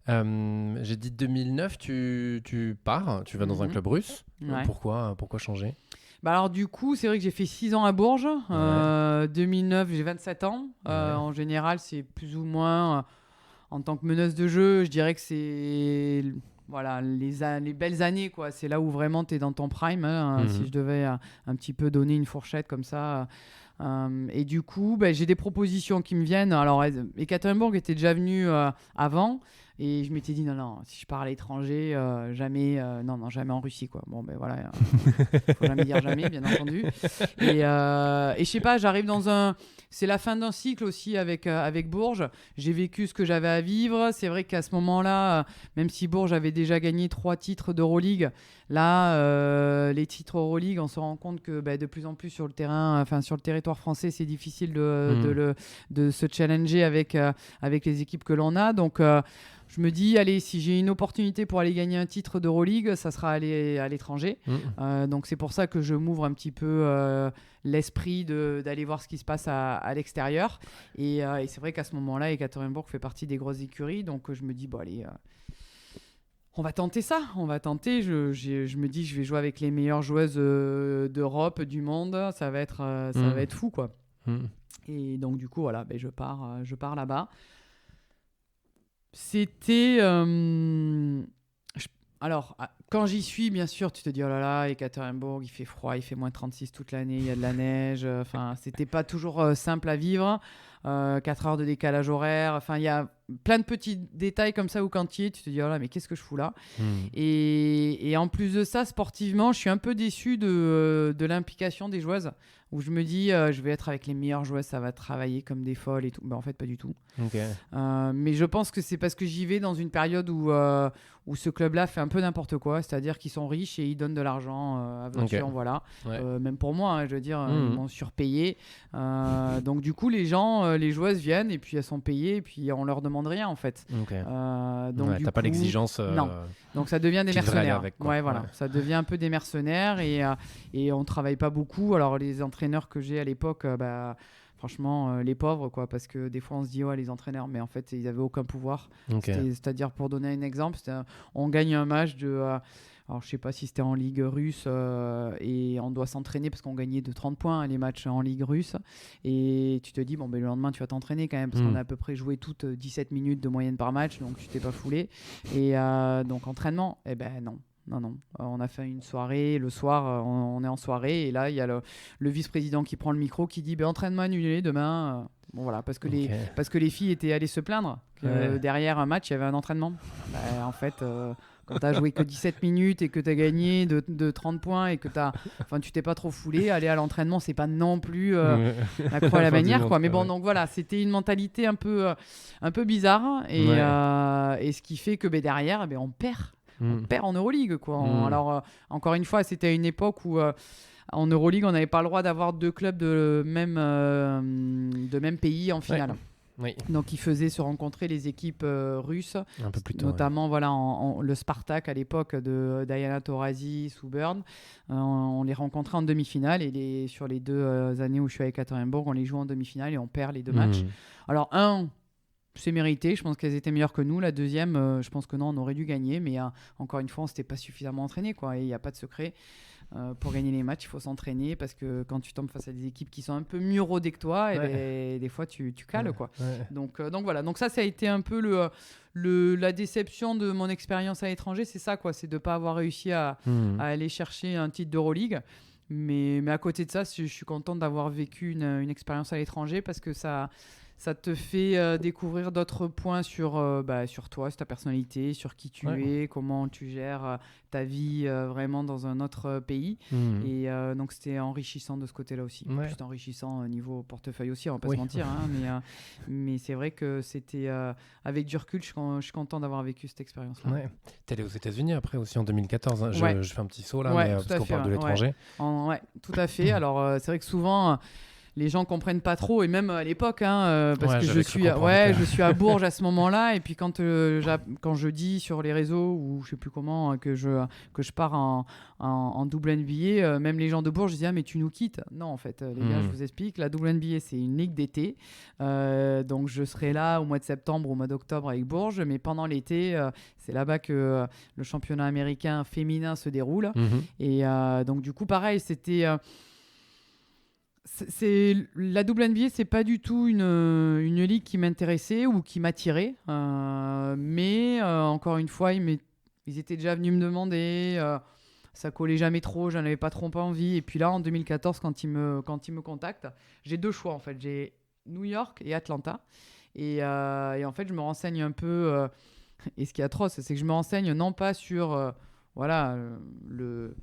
J'ai dit 2009, tu pars, tu vas dans un club russe. Ouais. Pourquoi changer? Bah alors du coup, c'est vrai que j'ai fait 6 ans à Bourges. 2009, j'ai 27 ans. En général, c'est plus ou moins, en tant que meneuse de jeu, je dirais que c'est voilà, les belles années, quoi. C'est là où vraiment tu es dans ton prime, hein, si je devais un petit peu donner une fourchette comme ça. Et du coup, j'ai des propositions qui me viennent. Alors, Ekaterinbourg était déjà venu avant. Et je m'étais dit, non, si je pars à l'étranger, jamais en Russie, quoi. Bon, voilà, faut jamais dire jamais, bien entendu. Et je sais pas, j'arrive c'est la fin d'un cycle aussi avec Bourges. J'ai vécu ce que j'avais à vivre. C'est vrai qu'à ce moment-là, même si Bourges avait déjà gagné 3 titres d'Euroleague, là, les titres Euroleague, on se rend compte que de plus en plus sur le terrain, enfin sur le territoire français, c'est difficile de se challenger avec les équipes que l'on a. Donc, je me dis, allez, si j'ai une opportunité pour aller gagner un titre d'Euroleague, ça sera aller à l'étranger. Donc, c'est pour ça que je m'ouvre un petit peu l'esprit d'aller voir ce qui se passe à l'extérieur. Et c'est vrai qu'à ce moment-là, Ekaterinbourg fait partie des grosses écuries. Donc, je me dis, bon, allez, on va tenter ça. On va tenter. Je me dis, je vais jouer avec les meilleures joueuses d'Europe, du monde. Ça va être fou, quoi. Et donc, du coup, voilà, je pars là-bas. C'était... Alors, quand j'y suis, bien sûr, tu te dis, oh là là, Ekaterinbourg, il fait froid, il fait moins 36 toute l'année, il y a de la neige. Enfin, c'était pas toujours simple à vivre. 4 heures de décalage horaire. Enfin, il y a plein de petits détails comme ça où quand tu y es, tu te dis, oh là, mais qu'est-ce que je fous là? Et en plus de ça, sportivement, je suis un peu déçu de l'implication des joueuses, où je me dis, je vais être avec les meilleures joueuses, ça va travailler comme des folles et tout. En fait, pas du tout. Mais je pense que c'est parce que j'y vais dans une période où ce club-là fait un peu n'importe quoi, c'est-à-dire qu'ils sont riches et ils donnent de l'argent à vocation, voilà. Même pour moi, hein, je veux dire, ils m'ont surpayé. Donc du coup, les joueuses viennent et puis elles sont payées et puis on leur demande rien, en fait. Donc t'as pas l'exigence. Non. Donc ça devient des mercenaires. Avec, Ça devient un peu des mercenaires et on travaille pas beaucoup. Alors les entraîneurs que j'ai à l'époque, franchement, les pauvres, quoi, parce que des fois on se dit, les entraîneurs, mais en fait ils avaient aucun pouvoir. C'est-à-dire, pour donner un exemple, on gagne un match alors je sais pas si c'était en Ligue russe et on doit s'entraîner parce qu'on gagnait de 30 points les matchs en Ligue russe, et tu te dis, le lendemain tu vas t'entraîner quand même, parce qu'on a à peu près joué toutes 17 minutes de moyenne par match, donc tu t'es pas foulé. Et donc entraînement, non. On a fait une soirée, le soir on est en soirée, et là il y a le vice-président qui prend le micro, qui dit, entraînement annulé demain. Voilà, parce que les filles étaient allées se plaindre que derrière un match il y avait un entraînement. En fait, quand tu as joué que 17 minutes et que tu as gagné de 30 points et que tu t'es pas trop foulé, aller à l'entraînement, c'est pas non plus la croix à la bannière, quoi. Mais bon, donc voilà, c'était une mentalité un peu bizarre, et ce qui fait que derrière, on perd. On perd en Euroleague, quoi. Alors, encore une fois, c'était à une époque où en Euroleague, on n'avait pas le droit d'avoir 2 clubs de même pays en finale. Donc, ils faisaient se rencontrer les équipes russes, un peu plus tôt, notamment le Spartak à l'époque de Diana Taurasi sous Burn. On les rencontrait en demi-finale, et sur les 2 années où je suis avec Ekaterinbourg, on les joue en demi-finale et on perd les 2 matchs. Alors, c'est mérité, je pense qu'elles étaient meilleures que nous. La deuxième, je pense que non, on aurait dû gagner, mais encore une fois, on s'était pas suffisamment entraîné, quoi. Et il n'y a pas de secret. Pour gagner les matchs, il faut s'entraîner, parce que quand tu tombes face à des équipes qui sont un peu mieux rodées que toi, des fois tu cales, quoi. Donc voilà. Donc ça a été un peu la déception de mon expérience à l'étranger, c'est ça, quoi. C'est de pas avoir réussi à aller chercher un titre d'Euroleague. Mais à côté de ça, je suis contente d'avoir vécu une expérience à l'étranger, parce que ça ça te fait découvrir d'autres points sur toi, sur ta personnalité, sur qui tu es, comment tu gères ta vie vraiment dans un autre pays. Et donc c'était enrichissant de ce côté-là aussi. C'était enrichissant au niveau portefeuille aussi, on va pas se mentir, hein, mais c'est vrai que c'était avec du recul, je suis content d'avoir vécu cette expérience-là. T'es allé aux États-Unis après aussi en 2014, hein. Je fais un petit saut là, mais, parce qu'on parle de l'étranger. Tout à fait. Alors c'est vrai que souvent les gens comprennent pas trop, et même à l'époque, hein, parce que je suis à Bourges à ce moment-là, et puis quand je dis sur les réseaux ou je sais plus comment que je pars en double NBA, même les gens de Bourges disaient mais tu nous quittes. Non, en fait les gars, je vous explique, la double NBA c'est une ligue d'été, donc je serai là au mois de septembre ou au mois d'octobre avec Bourges, mais pendant l'été c'est là-bas que le championnat américain féminin se déroule. Et donc du coup pareil, c'était la double NBA, c'est pas du tout une ligue qui m'intéressait ou qui m'attirait, mais encore une fois, ils étaient déjà venus me demander, ça collait jamais trop, j'en avais pas trop envie. Et puis là, en 2014, quand ils me contactent, j'ai 2 choix en fait, j'ai New York et Atlanta, et en fait, je me renseigne un peu. Et ce qui est atroce, c'est que je me renseigne non pas sur le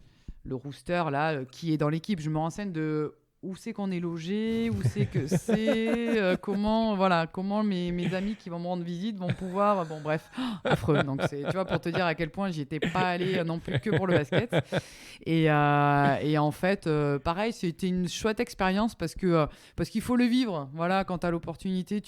rooster là, qui est dans l'équipe, je me renseigne de où c'est qu'on est logé, où c'est que c'est, comment mes amis qui vont me rendre visite vont pouvoir, bon bref, affreux. Donc c'est, tu vois, pour te dire à quel point j'y étais pas allé non plus que pour le basket. Et en fait, pareil, c'était une chouette expérience parce qu'il faut le vivre. Voilà, quand tu as l'opportunité,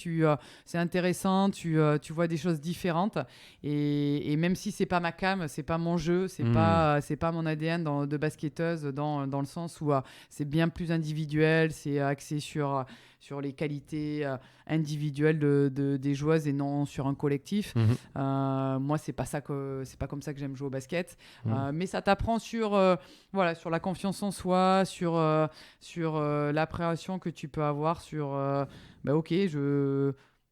c'est intéressant, tu vois des choses différentes. Et même si c'est pas ma cam, c'est pas mon jeu, c'est pas mon ADN de basketteuse dans le sens où c'est bien plus individuel, c'est axé sur les qualités individuelles des joueuses et non sur un collectif. Moi, c'est pas comme ça que j'aime jouer au basket. Mais ça t'apprend sur la confiance en soi, sur l'appréhension que tu peux avoir sur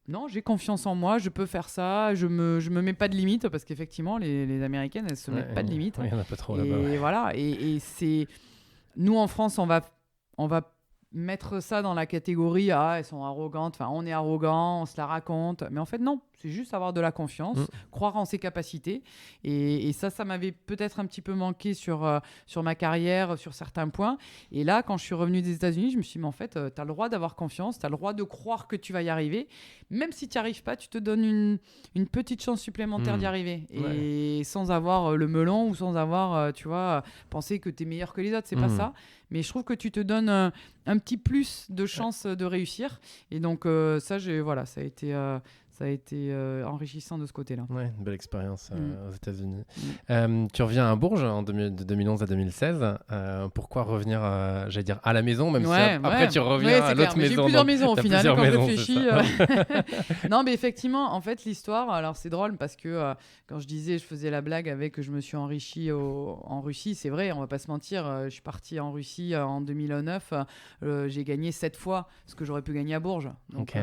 non, j'ai confiance en moi, je peux faire ça, je me mets pas de limite, parce qu'effectivement, les Américaines, elles se mettent pas de limite. Il y en a pas trop et là-bas. Voilà, et c'est... Nous, en France, on va mettre ça dans la catégorie elles sont arrogantes, enfin on est arrogant, on se la raconte, mais en fait non, c'est juste avoir de la confiance, croire en ses capacités, et ça m'avait peut-être un petit peu manqué sur ma carrière, sur certains points. Et là, quand je suis revenu des États-Unis, je me suis dit mais en fait t'as le droit d'avoir confiance, t'as le droit de croire que tu vas y arriver, même si tu n'y arrives pas, tu te donnes une petite chance supplémentaire d'y arriver, et sans avoir le melon ou sans avoir penser que t'es meilleur que les autres, c'est pas ça, mais je trouve que tu te donnes un petit plus de chance de réussir. Et donc ça a été enrichissant de ce côté-là. Ouais, une belle expérience aux États-Unis. Tu reviens à Bourges de 2011 à 2016. Pourquoi revenir, j'allais dire, à la maison, même si après tu reviens à l'autre maison. J'ai plusieurs maisons au final quand je réfléchis. Non, mais effectivement, en fait, l'histoire, alors c'est drôle parce que quand je faisais la blague avec que je me suis enrichi en Russie, c'est vrai, on va pas se mentir. Je suis parti en Russie en 2009. J'ai gagné 7 fois ce que j'aurais pu gagner à Bourges. Donc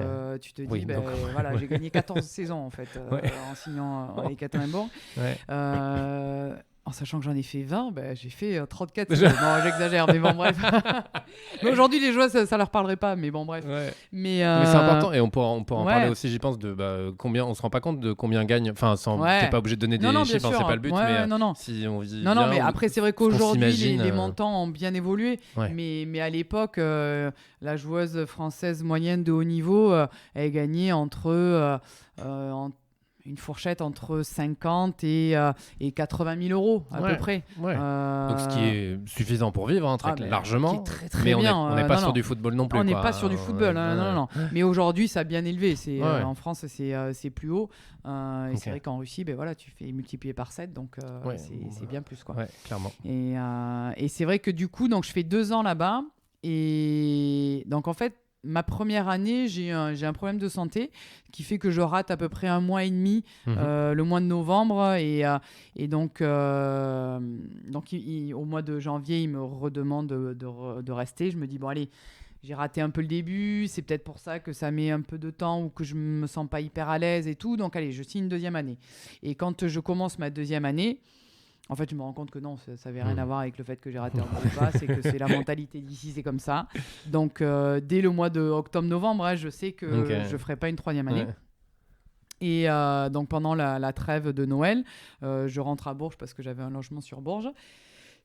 tu te dis, voilà, j'ai gagné 14 saisons en fait en signant avec Ekaterinbourg. En sachant que j'en ai fait 20, j'ai fait 34 saisons. Non, j'exagère, mais bon, bref. Mais aujourd'hui, les joueurs, ça leur parlerait pas, mais bon, bref. Mais c'est important, et on pourra en parler aussi, j'y pense, de combien, on se rend pas compte de combien gagne, enfin, t'es pas obligé de donner des chiffres, c'est pas le but, mais si on vit bien, mais après, c'est vrai qu'aujourd'hui, les montants ont bien évolué, mais à l'époque, la joueuse française moyenne de haut niveau, elle gagnait une fourchette entre 50 et 80 000 euros à peu près. Donc ce qui est suffisant pour vivre, largement. Très mais bien. On n'est pas sur du football non plus. On n'est pas sur du football. Non. Mais aujourd'hui, ça a bien élevé. En France, c'est plus haut. Et c'est vrai qu'en Russie, tu fais multiplier par 7, donc c'est bien plus, quoi. Clairement. Et c'est vrai que du coup, donc, je fais 2 ans là-bas. Et donc en fait, ma première année, j'ai un problème de santé qui fait que je rate à peu près 1 mois et demi, le mois de novembre. Et donc au mois de janvier, il me redemande de rester. Je me dis, bon, allez, j'ai raté un peu le début. C'est peut-être pour ça que ça met un peu de temps ou que je me sens pas hyper à l'aise et tout. Donc, allez, je signe une 2e année. Et quand je commence ma 2e année, En fait, je me rends compte que non, ça n'avait rien à voir avec le fait que j'ai raté un gros pas, c'est que c'est la mentalité d'ici, c'est comme ça. Donc, dès le mois de octobre-novembre, je sais que je ne ferai pas une 3e année. Et donc, pendant la trêve de Noël, je rentre à Bourges parce que j'avais un logement sur Bourges.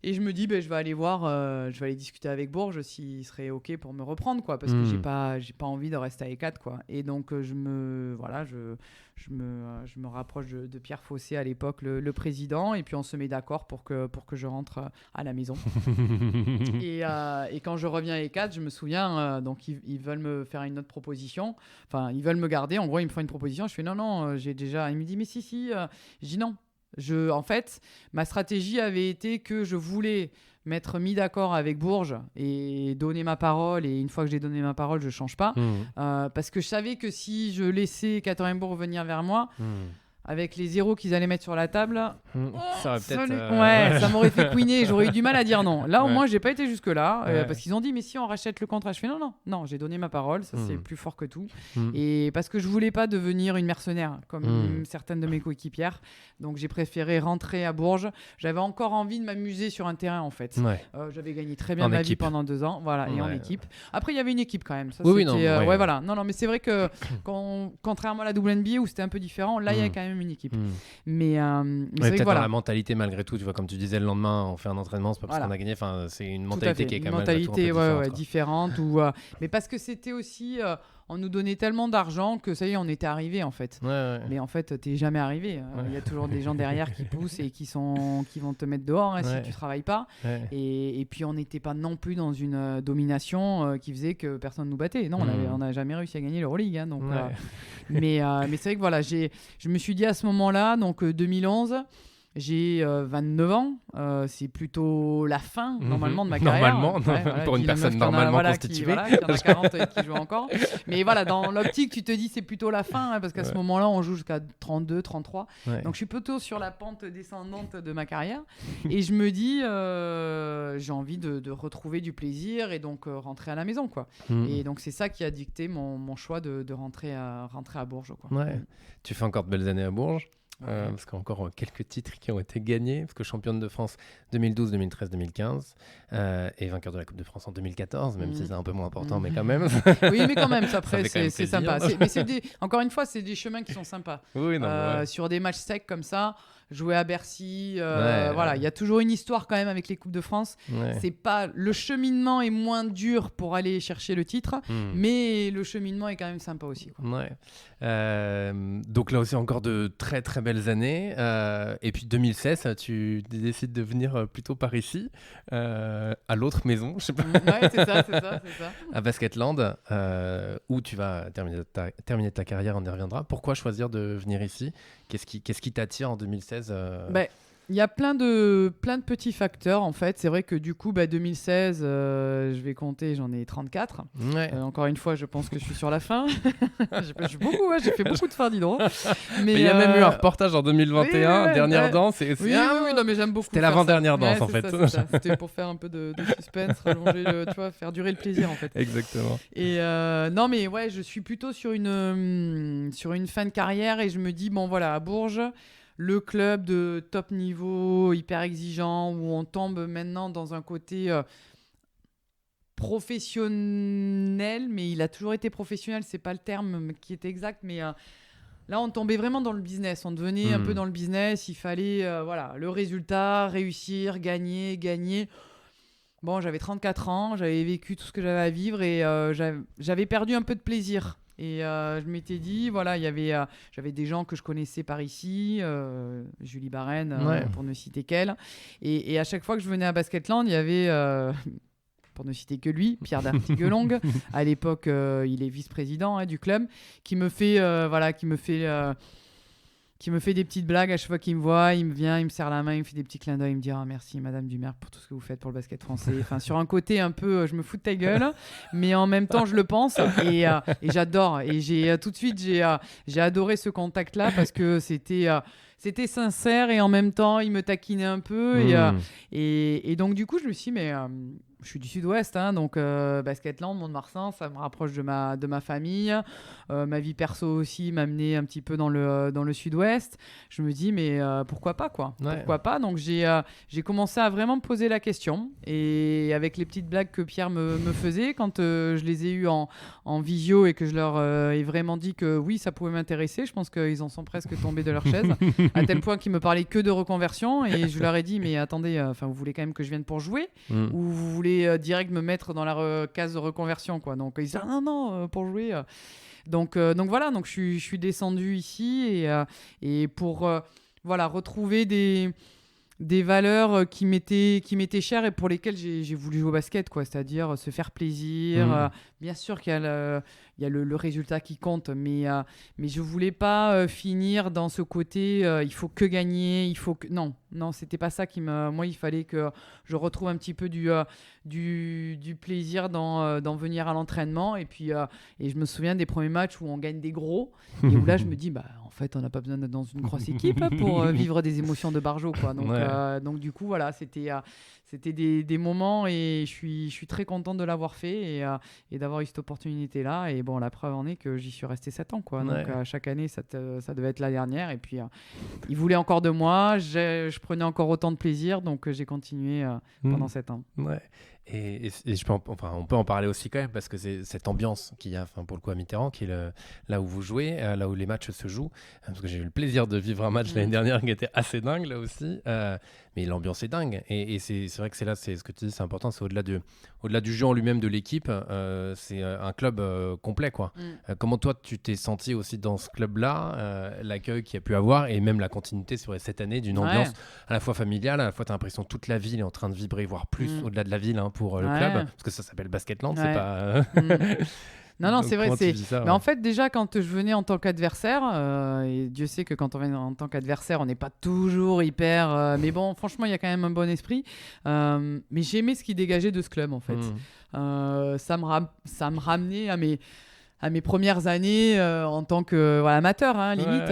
Et je me dis, je vais aller discuter avec Bourges s'il serait OK pour me reprendre, quoi, parce que j'ai pas envie de rester à ECAT, quoi. Et donc, je me rapproche de Pierre Fossé, à l'époque, le président, et puis on se met d'accord pour que je rentre à la maison. et quand je reviens à ECAT, je me souviens, donc ils veulent me faire une autre proposition. Enfin, ils veulent me garder. En gros, ils me font une proposition. Je fais non, j'ai déjà... Il me dit, mais si. Je dis non. En fait, ma stratégie avait été que je voulais m'être mis d'accord avec Bourges et donner ma parole. Et une fois que j'ai donné ma parole, je ne change pas. Parce que je savais que si je laissais Ekaterinbourg venir vers moi, avec les zéros qu'ils allaient mettre sur la table, ça aurait peut-être... ça m'aurait fait couiner. J'aurais eu du mal à dire non. Là, au moins, j'ai pas été jusque-là. Parce qu'ils ont dit, mais si on rachète le contrat, je fais non, j'ai donné ma parole. Ça, c'est plus fort que tout. Et parce que je voulais pas devenir une mercenaire, comme certaines de mes coéquipières. Donc, j'ai préféré rentrer à Bourges. J'avais encore envie de m'amuser sur un terrain, en fait. J'avais gagné très bien ma vie pendant 2 ans. Voilà, et en équipe. Après, il y avait une équipe quand même. Ça, voilà. Non, mais c'est vrai que contrairement à la WNBA où c'était un peu différent, là, il y a quand même une équipe. Mais c'est vrai que dans la mentalité malgré tout, tu vois, comme tu disais, le lendemain on fait un entraînement, c'est pas parce qu'on a gagné, enfin c'est une mentalité qui est quand même une mentalité différente mais parce que c'était aussi on nous donnait tellement d'argent que ça y est, on était arrivé en fait. Mais en fait, t'es jamais arrivé. Il y a toujours des gens derrière qui poussent et qui vont te mettre dehors si tu travailles pas. Et puis on n'était pas non plus dans une domination qui faisait que personne nous battait. Non, on n'a jamais réussi à gagner l'Euroleague. Donc, mais c'est vrai que voilà, je me suis dit à ce moment-là, donc 2011. J'ai 29 ans, c'est plutôt la fin normalement de ma carrière. Normalement, pour une personne normalement constituée. Qui en a 40 et qui joue encore. Mais voilà, dans l'optique, tu te dis c'est plutôt la fin, parce qu'à ce moment-là, on joue jusqu'à 32, 33. Donc je suis plutôt sur la pente descendante de ma carrière. Et je me dis, j'ai envie de retrouver du plaisir et donc rentrer à la maison, quoi. Et donc c'est ça qui a dicté mon choix de rentrer à Bourges, quoi. Tu fais encore de belles années à Bourges. Parce qu'il y a encore quelques titres qui ont été gagnés, parce que championne de France 2012, 2013, 2015 et vainqueur de la Coupe de France en 2014, même si c'est un peu moins important, mais quand même. Oui, mais quand même, après, c'est sympa. Encore une fois, c'est des chemins qui sont sympas. Sur des matchs secs comme ça, jouer à Bercy, voilà, il y a toujours une histoire quand même avec les Coupes de France. C'est pas, le cheminement est moins dur pour aller chercher le titre, mais le cheminement est quand même sympa aussi, quoi. Donc là aussi encore de très très belles années, et puis 2016 tu décides de venir plutôt par ici, à l'autre maison, je sais pas. C'est ça. À Basketland, où tu vas terminer ta carrière, on y reviendra. Pourquoi choisir de venir ici? Qu'est-ce qui t'attire en 2016? Il y a plein de petits facteurs en fait. C'est vrai que du coup, 2016, je vais compter, j'en ai 34. Encore une fois, je pense que je suis sur la fin. j'ai fait beaucoup de fins, dis donc. Mais il y a même eu un reportage en 2021, dernière danse. Non, mais j'aime beaucoup. C'était l'avant-dernière danse en fait. C'est ça. C'était pour faire un peu de suspense, rallonger, tu vois, faire durer le plaisir en fait. Exactement. Et non, mais je suis plutôt sur une fin de carrière et je me dis bon voilà, à Bourges. Le club de top niveau, hyper exigeant, où on tombe maintenant dans un côté professionnel, mais il a toujours été professionnel, c'est pas le terme qui est exact, mais là on tombait vraiment dans le business, on devenait un peu dans le business, il fallait le résultat, réussir, gagner. Bon, j'avais 34 ans, j'avais vécu tout ce que j'avais à vivre et j'avais perdu un peu de plaisir. Et je m'étais dit, voilà, j'avais des gens que je connaissais par ici, Julie Barène, pour ne citer qu'elle. Et à chaque fois que je venais à Basketland, il y avait, pour ne citer que lui, Pierre Dartiguelong. À l'époque, il est vice-président du club, qui me fait des petites blagues à chaque fois qu'il me voit, il me vient, il me serre la main, il me fait des petits clins d'œil, il me dit merci Madame Dumergue pour tout ce que vous faites pour le basket français. Enfin, sur un côté un peu, je me fous de ta gueule, mais en même temps je le pense et j'adore. Et tout de suite j'ai adoré ce contact-là parce que c'était c'était sincère et en même temps, il me taquinait un peu. Et donc, du coup, je me suis dit, mais je suis du Sud-Ouest, hein, donc Basketland, Mont-de-Marsan, ça me rapproche de ma famille. Ma vie perso aussi m'a amené un petit peu dans le Sud-Ouest. Je me dis, mais pourquoi pas, quoi. Ouais. Pourquoi pas. Donc, j'ai commencé à vraiment me poser la question. Et avec les petites blagues que Pierre me faisait, quand je les ai eues en visio et que je leur ai vraiment dit que oui, ça pouvait m'intéresser, je pense qu'ils en sont presque tombés de leur chaise, à tel point qu'ils me parlaient que de reconversion. Et je leur ai dit, mais attendez, vous voulez quand même que je vienne pour jouer ou vous voulez direct me mettre dans la case de reconversion, quoi. Donc ils disaient non, pour jouer. Donc voilà, donc je suis descendu ici et pour voilà, retrouver des valeurs qui m'étaient chères et pour lesquelles j'ai voulu jouer au basket, quoi. C'est-à-dire se faire plaisir. Bien sûr qu'il y a le résultat qui compte, mais je voulais pas finir dans ce côté il faut que gagner, il faut que... Non, c'était pas ça qui me... Moi, il fallait que je retrouve un petit peu du plaisir d'en venir à l'entraînement. Et puis et je me souviens des premiers matchs où on gagne des gros et où là, je me dis, en fait, on n'a pas besoin d'être dans une grosse équipe pour vivre des émotions de barjo, quoi. Donc du coup, voilà, c'était des moments et je suis très content de l'avoir fait et d'avoir eu cette opportunité-là. Et bon, la preuve en est que j'y suis resté 7 ans, quoi. Donc chaque année, ça devait être la dernière. Et puis, ils voulaient encore de moi. Je prenais encore autant de plaisir. Donc, j'ai continué pendant 7 ans. Ouais. Et on peut en parler aussi quand même parce que c'est cette ambiance qu'il y a pour le coup à Mitterrand qui est là où vous jouez, là où les matchs se jouent, parce que j'ai eu le plaisir de vivre un match l'année dernière qui était assez dingue là aussi, mais l'ambiance est dingue et c'est vrai que c'est ce que tu dis, c'est important, c'est au-delà du jeu en lui-même de l'équipe, c'est un club complet, quoi. Comment toi tu t'es senti aussi dans ce club-là, l'accueil qu'il y a pu avoir et même la continuité sur cette année d'une ambiance à la fois familiale, à la fois tu as l'impression que toute la ville est en train de vibrer, voire plus au-delà de la ville, pour le club, parce que ça s'appelle Basketland, c'est pas... Non, c'est vrai. Mais en fait, déjà, quand je venais en tant qu'adversaire, et Dieu sait que quand on vient en tant qu'adversaire, on n'est pas toujours hyper... mais bon, franchement, il y a quand même un bon esprit. Mais j'aimais ce qui dégageait de ce club, en fait. Ça me ramenait à mes premières années en tant que amateur, limite.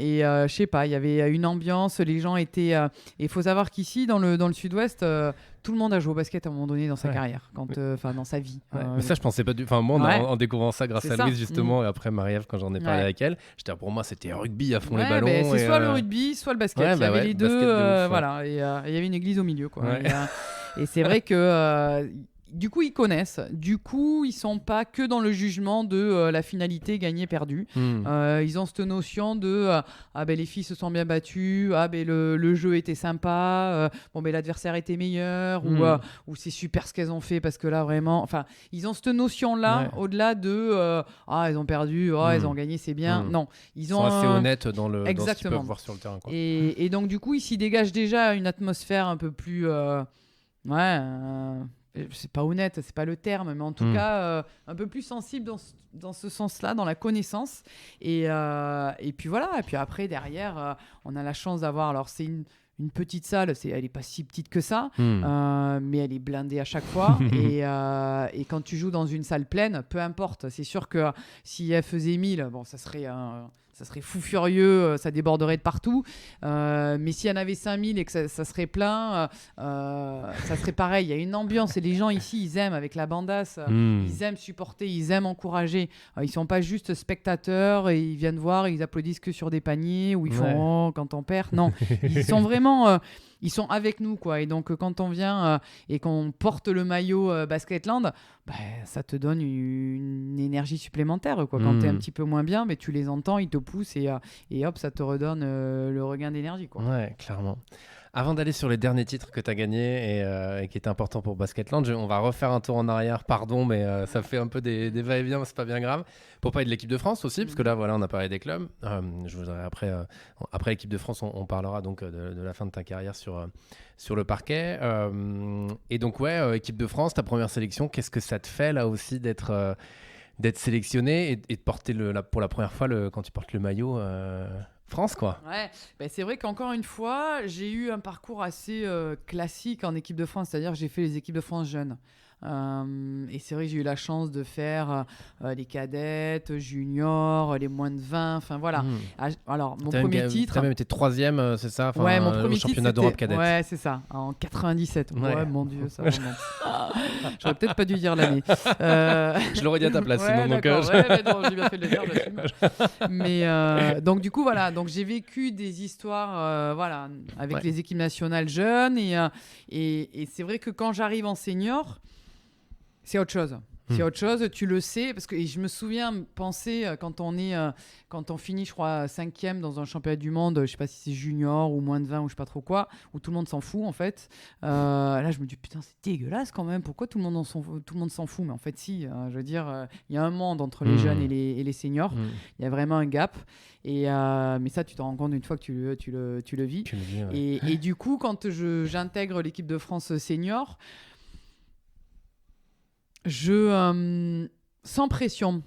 Et je sais pas, il y avait une ambiance, les gens étaient... et il faut savoir qu'ici, dans le Sud-Ouest... tout le monde a joué au basket à un moment donné dans sa carrière, dans sa vie. Mais ça, je pensais pas du... moi, en découvrant ça grâce à Louise, justement, et après Marie-Ève, quand j'en ai parlé avec elle, pour moi, c'était rugby à fond les ballons. C'est soit le rugby, soit le basket. Il y avait les deux. Ouf, et il y avait une église au milieu, quoi. Et c'est vrai que... du coup, ils connaissent. Du coup, ils sont pas que dans le jugement de la finalité gagnée-perdue. Ils ont cette notion de les filles se sont bien battues, le jeu était sympa, l'adversaire était meilleur, ou c'est super ce qu'elles ont fait parce que là vraiment, ils ont cette notion-là au-delà de elles ont perdu, elles ont gagné, c'est bien. Non, ils sont assez honnêtes dans ce qu'ils peuvent voir sur le terrain, quoi. Et donc du coup, ils s'y dégagent déjà une atmosphère un peu plus c'est pas honnête, c'est pas le terme, mais en tout cas un peu plus sensible dans ce sens-là, dans la connaissance. Et puis voilà, et puis après derrière, on a la chance d'avoir, alors c'est une petite salle, elle est pas si petite que ça, mais elle est blindée à chaque fois. Et quand tu joues dans une salle pleine, peu importe, c'est sûr que si elle faisait 1000, ça serait fou furieux, ça déborderait de partout. Mais s'il y en avait 5000 et que ça serait plein, ça serait pareil. Il y a une ambiance et les gens ici, ils aiment avec la bandasse, ils aiment supporter, ils aiment encourager. Ils sont pas juste spectateurs et ils viennent voir, ils applaudissent que sur des paniers ou ils font oh quand on perd. Non, ils sont vraiment... ils sont avec nous, quoi. Et donc, quand on vient et qu'on porte le maillot Basketland, ça te donne une énergie supplémentaire, quoi. Quand tu es un petit peu moins bien, mais tu les entends, ils te poussent et hop, ça te redonne le regain d'énergie, quoi. Ouais, clairement. Avant d'aller sur les derniers titres que tu as gagnés et qui étaient importants pour Basketland, on va refaire un tour en arrière, pardon, mais ça fait un peu des va-et-vient, mais c'est pas bien grave. Pour parler de l'équipe de France aussi, parce que là, voilà, on a parlé des clubs. Je voudrais après l'équipe de France, on parlera donc de la fin de ta carrière sur le parquet. Et donc, équipe de France, ta première sélection, qu'est-ce que ça te fait là aussi d'être sélectionné et de porter pour la première fois quand tu portes le maillot France, quoi. Ouais, c'est vrai qu'encore une fois, j'ai eu un parcours assez classique en équipe de France, c'est-à-dire que j'ai fait les équipes de France jeunes. Et c'est vrai que j'ai eu la chance de faire les cadettes, juniors, les moins de 20. Enfin voilà. Alors, mon premier titre. Tu as même été 3e, c'est ça, ouais, mon premier au championnat d'Europe cadette. Ouais, c'est ça, en 97. Ouais, mon Dieu, ça remonte. J'aurais peut-être pas dû dire l'année. Je l'aurais dit à ta place, sinon. Donc, j'ai bien fait de le dire, mais donc, du coup, voilà. Donc, j'ai vécu des histoires voilà, avec les équipes nationales jeunes. Et c'est vrai que quand j'arrive en senior, c'est autre chose. C'est autre chose, tu le sais, parce que je me souviens penser quand on finit, je crois, 5e dans un championnat du monde, je sais pas si c'est junior ou moins de 20 ou je sais pas trop quoi, où tout le monde s'en fout en fait. Là, je me dis putain, c'est dégueulasse quand même. Pourquoi tout le monde s'en fout? Mais en fait, si. Je veux dire, il y a un monde entre les jeunes et les seniors. Il y a vraiment un gap. Mais ça, tu t'en rends compte une fois que tu le vis. Ouais. Et du coup, quand j'intègre l'équipe de France senior. Sans pression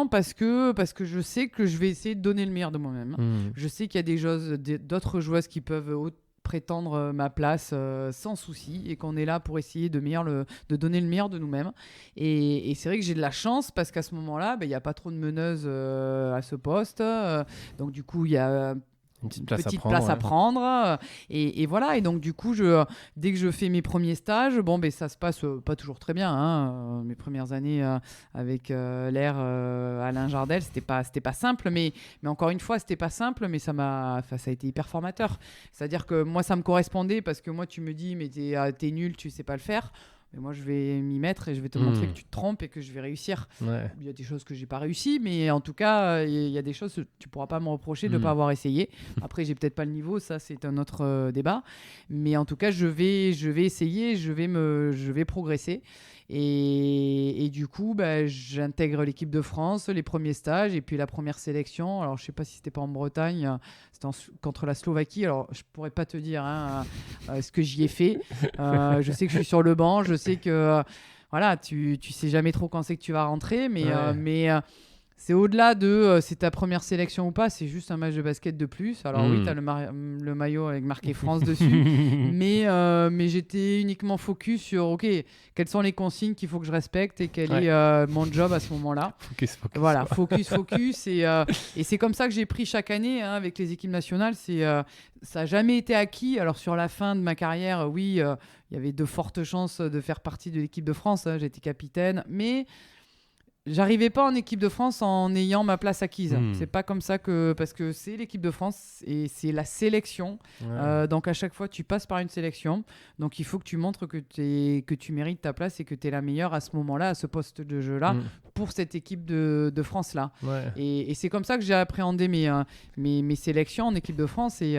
parce que je sais que je vais essayer de donner le meilleur de moi-même. Je sais qu'il y a d'autres joueuses qui peuvent prétendre ma place sans souci et qu'on est là pour essayer de donner le meilleur de nous-mêmes. Et c'est vrai que j'ai de la chance parce qu'à ce moment-là, il n'y a pas trop de meneuses à ce poste. Donc du coup, il y a une petite place à prendre. Et voilà. Et donc, du coup, dès que je fais mes premiers stages, ça se passe pas toujours très bien. Hein. Mes premières années avec l'ère Alain Jardel, c'était pas simple. Mais encore une fois, c'était pas simple, mais ça a été hyper formateur. C'est-à-dire que moi, ça me correspondait parce que moi, tu me dis, mais t'es nul, tu sais pas le faire. Et moi, je vais m'y mettre et je vais te montrer que tu te trompes et que je vais réussir. Ouais. Il y a des choses que j'ai pas réussi, mais en tout cas, il y a des choses que tu pourras pas me reprocher de ne pas avoir essayé. Après, j'ai peut-être pas le niveau, ça c'est un autre débat. Mais en tout cas, je vais essayer, je vais progresser. Et du coup, j'intègre l'équipe de France, les premiers stages et puis la première sélection. Alors, je sais pas si c'était pas en Bretagne, c'était contre la Slovaquie. Alors, je pourrais pas te dire ce que j'y ai fait. Je sais que je suis sur le banc, je sais que voilà, tu sais jamais trop quand c'est que tu vas rentrer, mais c'est au-delà de c'est ta première sélection ou pas, c'est juste un match de basket de plus. Alors oui, tu as le maillot avec marqué France dessus, mais j'étais uniquement focus sur OK, quelles sont les consignes qu'il faut que je respecte et quel est mon job à ce moment-là. Focus. Voilà, focus. Et c'est comme ça que j'ai pris chaque année avec les équipes nationales. Ça n'a jamais été acquis. Alors sur la fin de ma carrière, oui, il y avait de fortes chances de faire partie de l'équipe de France. J'étais capitaine, mais j'arrivais pas en équipe de France en ayant ma place acquise. C'est pas comme ça parce que c'est l'équipe de France et c'est la sélection. Donc à chaque fois, tu passes par une sélection. Donc il faut que tu montres que tu mérites ta place et que tu es la meilleure à ce moment-là, à ce poste de jeu-là, pour cette équipe de France-là. Ouais. Et c'est comme ça que j'ai appréhendé mes sélections en équipe de France et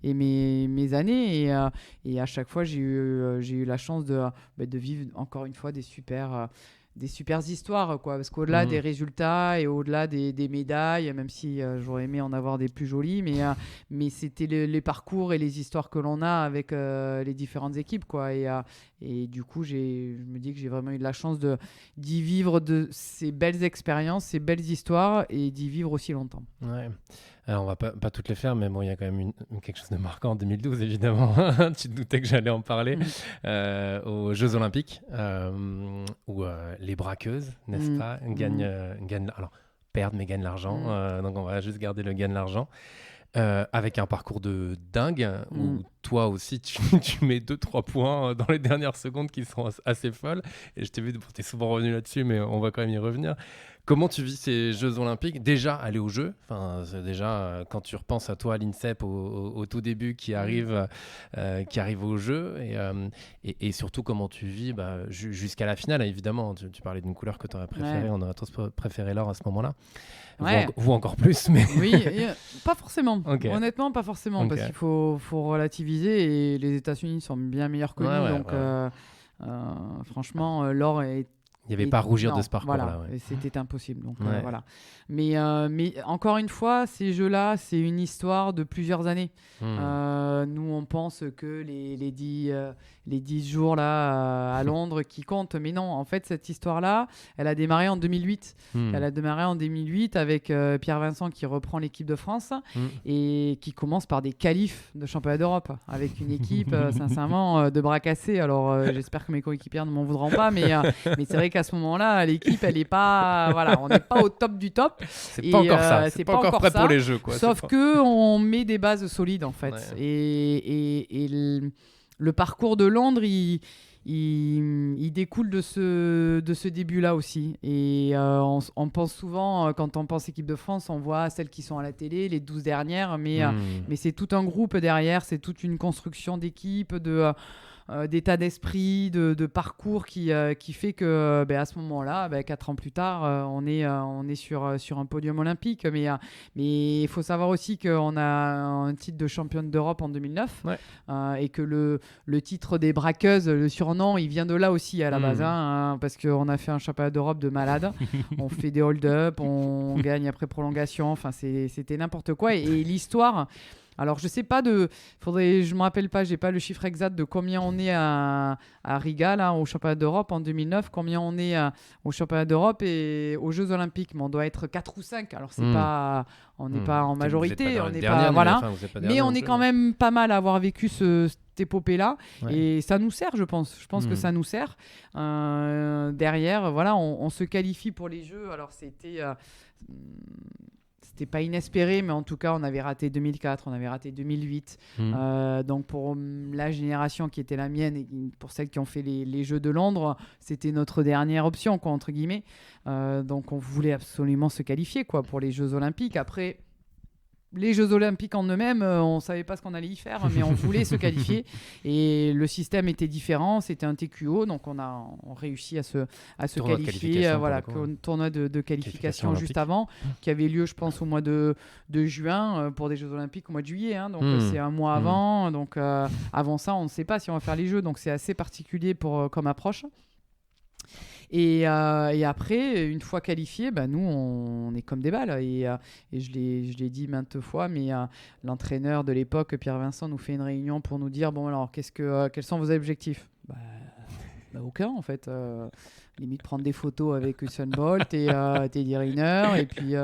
mes années. Et à chaque fois, j'ai eu la chance de vivre encore une fois des super histoires, quoi, parce qu'au-delà des résultats et au-delà des médailles, même si j'aurais aimé en avoir des plus jolies, mais c'était les parcours et les histoires que l'on a avec les différentes équipes, quoi. Et du coup, je me dis que j'ai vraiment eu de la chance d'y vivre de ces belles expériences, ces belles histoires et d'y vivre aussi longtemps. Ouais. Alors, on va pas toutes les faire, mais bon, il y a quand même quelque chose de marquant en 2012, évidemment. Tu te doutais que j'allais en parler. Aux Jeux Olympiques, où les braqueuses, n'est-ce pas, gagnent, alors, perdent, mais gagnent l'argent. Donc, on va juste garder le gain de l'argent. Avec un parcours de dingue, où toi aussi, tu mets 2-3 points dans les dernières secondes qui sont assez folles. Et je t'ai vu, tu es souvent revenu là-dessus, mais on va quand même y revenir. Comment tu vis ces Jeux Olympiques? Déjà, aller aux Jeux, c'est déjà quand tu repenses à toi, à l'INSEP, au tout début, qui arrive aux Jeux, et surtout comment tu vis jusqu'à la finale, évidemment. Tu parlais d'une couleur que tu aurais préférée, on aurait tous préféré l'or à ce moment-là. Vous encore plus, mais... Oui, pas forcément. Okay. Honnêtement, pas forcément, parce qu'il faut relativiser, et les États-Unis sont bien meilleurs que nous, donc franchement, l'or est Il n'y avait pas à rougir non, de ce parcours-là. Voilà, Ouais. c'était impossible. Donc, Ouais. voilà. Mais encore une fois, ces jeux-là, c'est une histoire de plusieurs années. Nous, on pense que les 10 jours là, à Londres qui comptent. Mais non, en fait, cette histoire-là, elle a démarré en 2008. Elle a démarré en 2008 avec Pierre Vincent qui reprend l'équipe de France et qui commence par des qualifs de championnat d'Europe avec une équipe, sincèrement, de bras cassés. Alors, j'espère que mes coéquipiers ne m'en voudront pas, mais c'est vrai qu'à ce moment-là, l'équipe, elle est pas, voilà, on n'est pas au top du top. C'est pas encore ça. C'est pas encore prêt pour les jeux, quoi. Sauf que on met des bases solides en fait. Ouais. Et le parcours de Londres, il découle de ce début-là aussi. Et on pense souvent, quand on pense équipe de France, on voit celles qui sont à la télé, les 12 dernières, mais c'est tout un groupe derrière, c'est toute une construction d'équipe, d'état d'esprit, de parcours qui fait que à ce moment-là, 4 ans plus tard, on est sur un podium olympique. Mais il faut savoir aussi qu'on a un titre de championne d'Europe en 2009 et que le titre des braqueuses, le surnom, il vient de là aussi à la base, parce qu'on a fait un championnat d'Europe de malade. On fait des hold-up, on gagne après prolongation. Enfin, c'était n'importe quoi. Et l'histoire... Alors, je sais pas je me rappelle pas, j'ai pas le chiffre exact de combien on est à Riga, là, au championnat d'Europe en 2009, combien on est au championnat d'Europe et aux Jeux Olympiques. Mais on doit être 4 ou 5. Alors, c'est pas, on n'est pas en majorité, on n'est pas, voilà. Mais on est quand même pas mal à avoir vécu cette épopée-là. Ouais. Et ça nous sert, je pense. Je pense que ça nous sert. Derrière, voilà, on se qualifie pour les Jeux. Alors, c'était pas inespéré, mais en tout cas, on avait raté 2004, on avait raté 2008. Donc, pour la génération qui était la mienne et pour celles qui ont fait les Jeux de Londres, c'était notre dernière option, quoi, entre guillemets. Donc, on voulait absolument se qualifier, quoi, pour les Jeux Olympiques. Après, les Jeux Olympiques en eux-mêmes, on ne savait pas ce qu'on allait y faire, mais on voulait se qualifier. Et le système était différent, c'était un TQO, donc on réussit à se qualifier. Voilà, un tournoi de qualification juste avant, qui avait lieu, je pense, au mois de juin, pour des Jeux Olympiques au mois de juillet. Donc c'est un mois avant. Donc avant ça, on ne sait pas si on va faire les Jeux. Donc c'est assez particulier comme approche. Et après, une fois qualifiés, nous, on est comme des balles. Et je l'ai dit maintes fois, mais l'entraîneur de l'époque, Pierre Vincent, nous fait une réunion pour nous dire, bon, alors, quels sont vos objectifs ? Aucun, en fait. Limite prendre des photos avec Usain Bolt et Teddy Riner et puis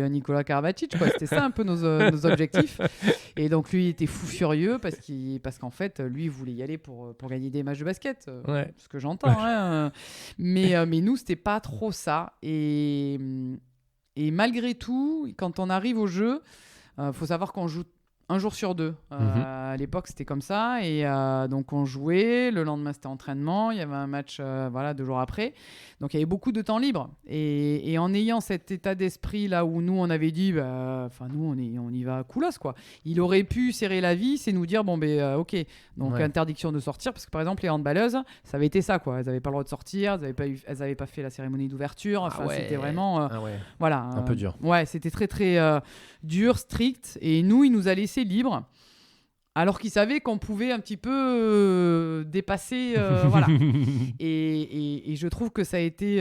Nicolas Karabatic, quoi. C'était ça un peu nos objectifs. Et donc lui il était fou furieux parce qu'en fait lui il voulait y aller pour gagner des matchs de basket, ce que j'entends, mais nous c'était pas trop ça. Et malgré tout, quand on arrive au jeu, faut savoir qu'on joue un jour sur 2. À l'époque, c'était comme ça. Et donc, on jouait. Le lendemain, c'était entraînement. Il y avait un match 2 jours après. Donc, il y avait beaucoup de temps libre. Et en ayant cet état d'esprit là où nous, on avait dit, nous, on y va coolos, quoi. Il aurait pu serrer la vis et nous dire, OK. Donc, interdiction de sortir. Parce que, par exemple, les handballeuses, ça avait été ça, quoi. Elles n'avaient pas le droit de sortir. Elles n'avaient pas fait la cérémonie d'ouverture. Enfin, c'était vraiment... voilà. Un peu dur. Ouais, c'était très, très dur, strict. Et nous, il nous a laissé libre, alors qu'il savait qu'on pouvait un petit peu dépasser, voilà. Et je trouve que ça a été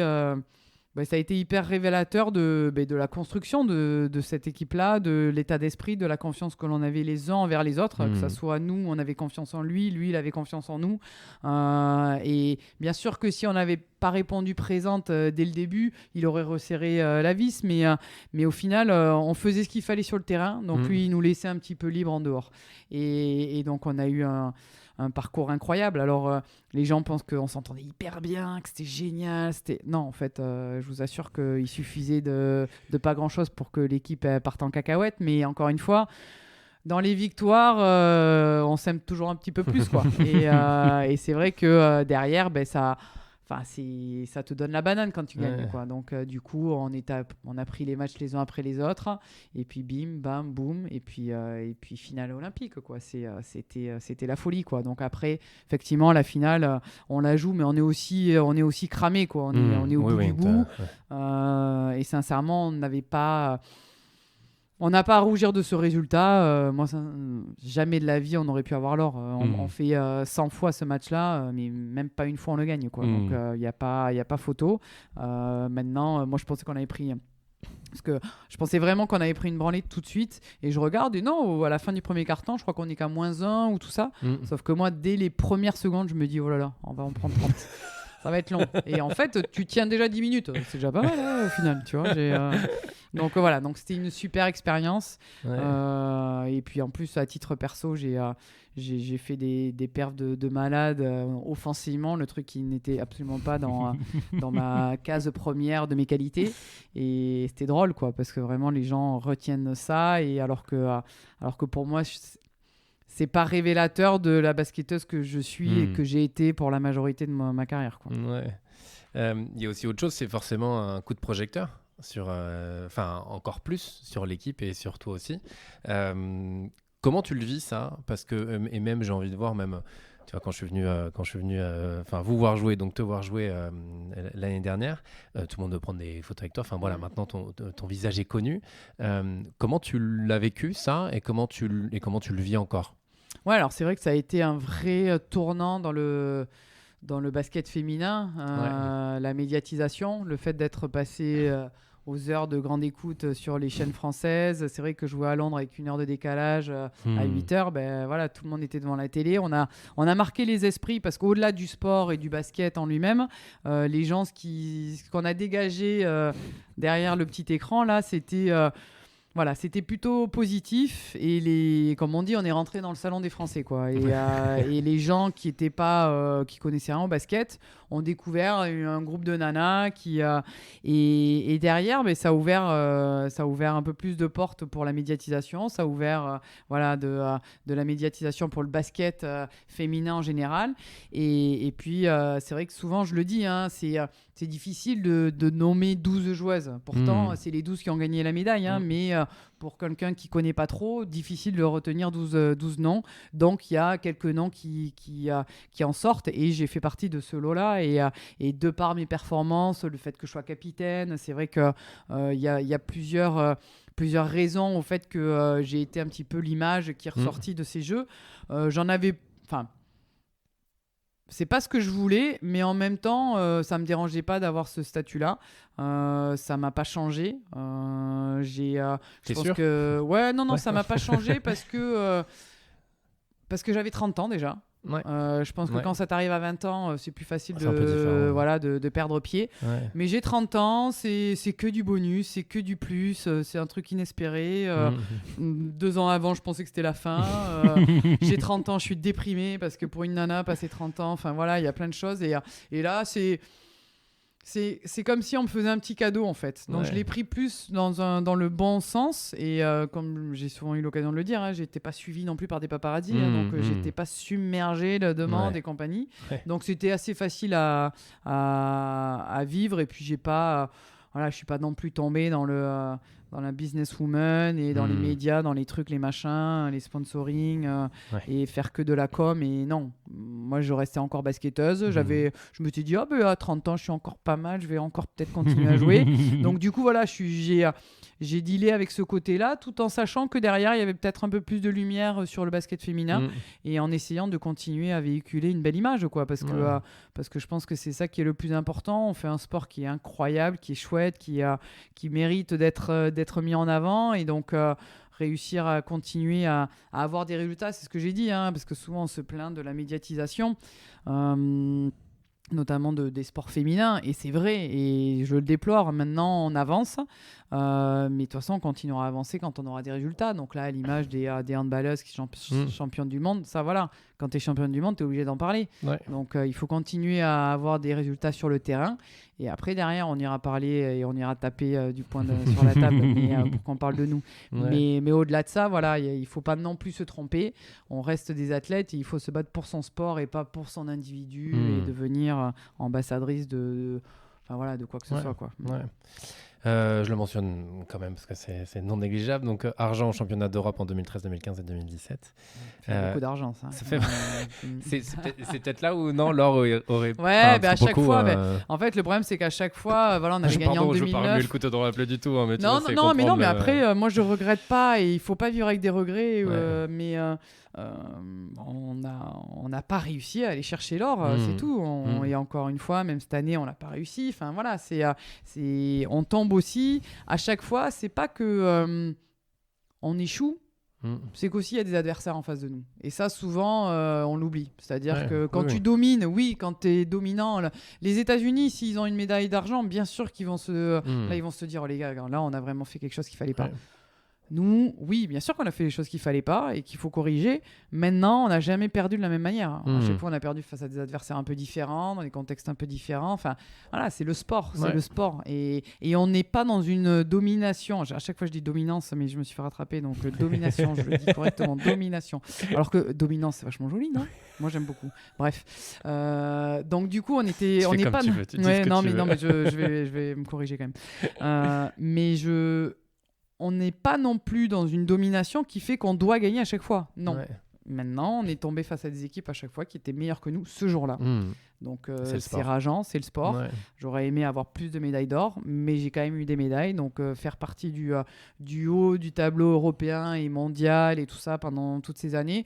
hyper révélateur de la construction de cette équipe-là, de l'état d'esprit, de la confiance que l'on avait les uns envers les autres, que ce soit nous, on avait confiance en lui, il avait confiance en nous. Et bien sûr que si on n'avait pas répondu présente dès le début, il aurait resserré la vis, mais au final, on faisait ce qu'il fallait sur le terrain, donc lui, il nous laissait un petit peu libre en dehors. Et donc, on a eu un parcours incroyable. Alors, les gens pensent qu'on s'entendait hyper bien, que c'était génial. Non, en fait, je vous assure qu'il suffisait de pas grand-chose pour que l'équipe parte en cacahuète. Mais encore une fois, dans les victoires, on s'aime toujours un petit peu plus, quoi. Et c'est vrai que derrière, ça te donne la banane quand tu gagnes, quoi. Donc du coup on a pris les matchs les uns après les autres et puis bim bam boum et puis finale olympique, quoi. C'était la folie, quoi. Donc après effectivement la finale on la joue, mais on est aussi cramé, quoi. On est au bout du bout. Et sincèrement on n'avait pas On n'a pas à rougir de ce résultat. Moi, jamais de la vie on aurait pu avoir l'or. On fait 100 fois ce match-là, mais même pas une fois on le gagne, quoi. Donc il n'y a pas photo. Maintenant, moi je pensais qu'on avait pris... Parce que je pensais vraiment qu'on avait pris une branlée tout de suite. Et je regarde, et non, à la fin du premier quart-temps, je crois qu'on est qu'à -1 ou tout ça. Sauf que moi, dès les premières secondes, je me dis, oh là là, on va en prendre 30. Ça va être long. Et en fait, tu tiens déjà 10 minutes. C'est déjà pas mal, hein, au final. Tu vois, donc voilà, donc c'était une super expérience. Ouais. Et puis en plus, à titre perso, j'ai fait des perfs de malade offensivement, le truc qui n'était absolument pas dans ma case première de mes qualités. Et c'était drôle, quoi, parce que vraiment, les gens retiennent ça. Et alors que pour moi, c'est pas révélateur de la basketteuse que je suis et que j'ai été pour la majorité de ma carrière, quoi. Ouais. Y a aussi autre chose, c'est forcément un coup de projecteur encore plus sur l'équipe et sur toi aussi. Comment tu le vis, ça? Parce que, et même j'ai envie de voir, même, tu vois, quand je suis venu vous voir jouer, donc te voir jouer l'année dernière, tout le monde veut prendre des photos avec toi. Enfin voilà, maintenant ton visage est connu. Comment tu l'as vécu, ça, et comment tu le vis encore? Ouais, alors c'est vrai que ça a été un vrai tournant dans le basket féminin, la médiatisation, le fait d'être passé aux heures de grande écoute sur les chaînes françaises. C'est vrai que jouer à Londres avec 1 heure de décalage à 8 heures, ben voilà, tout le monde était devant la télé. On a marqué les esprits parce qu'au-delà du sport et du basket en lui-même, les gens, ce qu'on a dégagé derrière le petit écran là, c'était plutôt positif. Et comme on dit, on est rentré dans le salon des Français, quoi. Et les gens qui connaissaient rien au basket ont découvert un groupe de nanas et derrière, ça a ouvert un peu plus de portes pour la médiatisation. Ça a ouvert de la médiatisation pour le basket féminin en général. Et puis, c'est vrai que souvent, je le dis, hein, c'est difficile de nommer 12 joueuses. Pourtant, c'est les 12 qui ont gagné la médaille, hein, mais pour quelqu'un qui ne connaît pas trop, difficile de retenir 12 noms. Donc, il y a quelques noms qui en sortent et j'ai fait partie de ce lot-là. Et de par mes performances, le fait que je sois capitaine, c'est vrai qu'il y a plusieurs raisons au fait que j'ai été un petit peu l'image qui est ressortie de ces jeux. C'est pas ce que je voulais, mais en même temps, ça me dérangeait pas d'avoir ce statut-là. Ça m'a pas changé. T'es sûr? Ouais, non, ça m'a pas changé parce que j'avais 30 ans déjà. Ouais. Je pense que quand ça t'arrive à 20 ans, c'est plus facile de perdre pied. Ouais. Mais j'ai 30 ans, c'est que du bonus, c'est que du plus, c'est un truc inespéré. 2 ans avant, je pensais que c'était la fin. J'ai 30 ans, je suis déprimé parce que pour une nana, passer 30 ans, enfin voilà, il y a plein de choses. Et là, c'est comme si on me faisait un petit cadeau, en fait. Donc je l'ai pris plus dans le bon sens. Et comme j'ai souvent eu l'occasion de le dire, hein, j'étais pas suivi non plus par des paparazzis, donc j'étais pas submergé de demandes et compagnie. Ouais. Donc c'était assez facile à vivre. Et puis je suis pas non plus tombé dans la businesswoman et dans les médias, dans les trucs, les machins, les sponsoring et faire que de la com. Et non, moi je restais encore basketteuse. Je me suis dit, à 30 ans, je suis encore pas mal, je vais encore peut-être continuer à jouer. Donc du coup, voilà, j'ai dealé avec ce côté-là, tout en sachant que derrière, il y avait peut-être un peu plus de lumière sur le basket féminin et en essayant de continuer à véhiculer une belle image, quoi, parce que je pense que c'est ça qui est le plus important. On fait un sport qui est incroyable, qui est chouette, qui mérite d'être mis en avant, et donc réussir à continuer à avoir des résultats, c'est ce que j'ai dit, hein, parce que souvent on se plaint de la médiatisation, notamment des sports féminins, et c'est vrai, et je le déplore. Maintenant on avance, mais de toute façon on continuera à avancer quand on aura des résultats. Donc là, à l'image des handballeuses qui sont championnes du monde, ça voilà, quand tu es championne du monde, tu es obligé d'en parler. Donc il faut continuer à avoir des résultats sur le terrain, et après derrière on ira parler et on ira taper du poing sur la table pour qu'on parle de nous. Mais au-delà de ça, voilà, il faut pas non plus se tromper. On reste des athlètes et il faut se battre pour son sport et pas pour son individu et devenir ambassadrice de quoi que ce soit, quoi. Je le mentionne quand même parce que c'est non négligeable. Donc, argent au championnat d'Europe en 2013, 2015 et 2017. Ça fait beaucoup d'argent, ça. Ça fait... c'est peut-être là où non, l'or aurait... Ouais, à chaque fois. En fait, le problème, c'est qu'à chaque fois, voilà, on avait gagné en 2009. Je parle mieux le couteau dans la plaie du tout. Hein, mais mais après, moi, je regrette pas et il faut pas vivre avec des regrets. Mais on n'a pas réussi à aller chercher l'or, c'est tout. Et encore une fois, même cette année, on n'a pas réussi. Enfin, voilà, on tombe aussi. À chaque fois, c'est pas que on échoue. C'est qu'aussi il y a des adversaires en face de nous et ça souvent on l'oublie, c'est-à-dire que quand tu domines, quand tu es dominant, les États-Unis s'ils ont une médaille d'argent, bien sûr qu'ils vont là ils vont se dire, oh, les gars, là on a vraiment fait quelque chose qu'il fallait pas. Nous, oui, bien sûr qu'on a fait les choses qu'il fallait pas et qu'il faut corriger. Maintenant, on n'a jamais perdu de la même manière. À chaque fois, on a perdu face à des adversaires un peu différents, dans des contextes un peu différents. Enfin, voilà, c'est le sport. C'est le sport. Et on n'est pas dans une domination. À chaque fois, je dis dominance, mais je me suis fait rattraper. Donc, domination, je le dis correctement, domination. Alors que dominance, c'est vachement joli, non ? Moi, j'aime beaucoup. Bref. Donc, du coup, on n'est pas... Non, mais je vais me corriger quand même. On n'est pas non plus dans une domination qui fait qu'on doit gagner à chaque fois. Non. Maintenant, on est tombé face à des équipes à chaque fois qui étaient meilleures que nous ce jour-là. Donc, c'est rageant, c'est le sport. J'aurais aimé avoir plus de médailles d'or, mais j'ai quand même eu des médailles. Donc, faire partie du haut du tableau européen et mondial et tout ça pendant toutes ces années,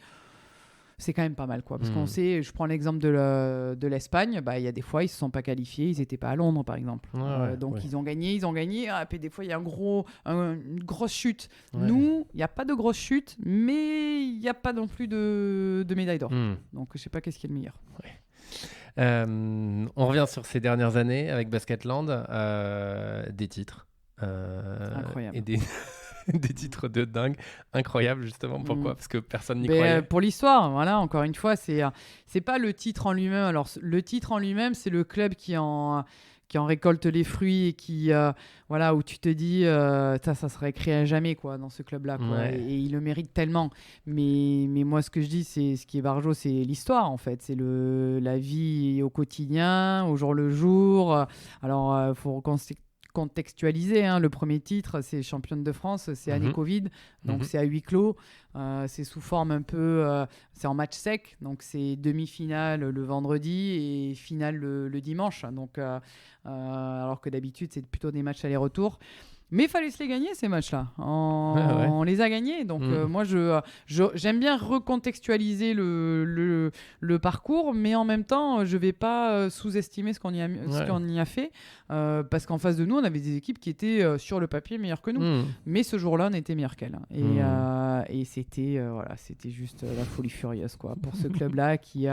c'est quand même pas mal, quoi. Parce qu'on sait, je prends l'exemple de l'Espagne, il y a des fois, ils ne se sont pas qualifiés, ils n'étaient pas à Londres, par exemple. Donc, ils ont gagné. Puis des fois, il y a une grosse chute. Nous, il n'y a pas de grosse chute, mais il n'y a pas non plus de médaille d'or. Donc, je ne sais pas qu'est-ce qui est le meilleur. On revient sur ces dernières années avec Basketland, des titres. Incroyable. Et des titres de dingue, incroyables justement. Pourquoi ? Parce que personne n'y croyait. Pour l'histoire, voilà, encore une fois, c'est pas le titre en lui-même. Alors, le titre en lui-même, c'est le club qui en récolte les fruits et qui, où tu te dis, ça serait écrit à jamais, quoi, dans ce club-là, quoi. Et il le mérite tellement. Mais moi, ce que je dis, c'est ce qui est Barjo, c'est l'histoire, en fait. C'est la vie au quotidien, au jour le jour. Alors, faut contextualiser, le premier titre, c'est championne de France, c'est année Covid, donc c'est à huis clos, c'est sous forme un peu, c'est en match sec, donc c'est demi-finale le vendredi et finale le dimanche, donc alors que d'habitude c'est plutôt des matchs aller-retour. Mais il fallait se les gagner, ces matchs-là. On les a gagnés. Donc, moi, j'aime bien recontextualiser le parcours, mais en même temps, je ne vais pas sous-estimer ce qu'on y a fait. Parce qu'en face de nous, on avait des équipes qui étaient sur le papier meilleures que nous. Mais ce jour-là, on était meilleurs qu'elles. Et c'était juste la folie furieuse, quoi, pour ce club-là qui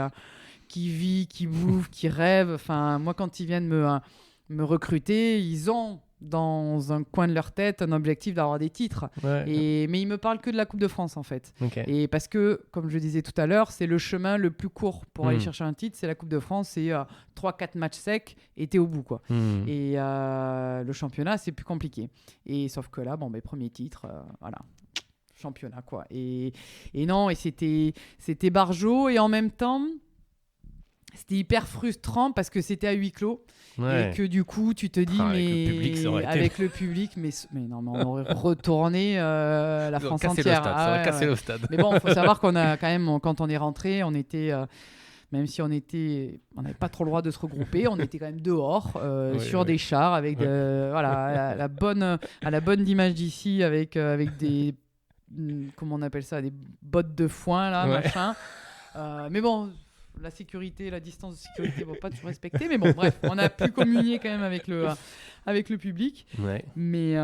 vit, qui bouffe, qui rêve. Enfin, moi, quand ils viennent me recruter, ils ont dans un coin de leur tête un objectif d'avoir des titres. Mais ils me parlent que de la Coupe de France, en fait. Et parce que, comme je disais tout à l'heure, c'est le chemin le plus court pour aller chercher un titre, c'est la Coupe de France, c'est 3-4 matchs secs et t'es au bout, quoi. Et le championnat, c'est plus compliqué. Et sauf que là, premier titre, voilà, championnat, quoi. Et c'était Barjo, et en même temps, c'était hyper frustrant parce que c'était à huis clos. Et que du coup tu te dis avec le public mais non, mais on aurait retourné la France entière. Ça aurait cassé le stade. Mais bon, il faut savoir qu'on a quand même, quand on est rentré, on était même si on n'avait pas trop le droit de se regrouper, on était quand même dehors sur des chars avec à la bonne d'image d'ici avec des comment on appelle ça, des bottes de foin là, machin. Mais bon, la sécurité, la distance de sécurité, pas toujours respecter, mais bon, bref, on a pu communier quand même avec le public. Mais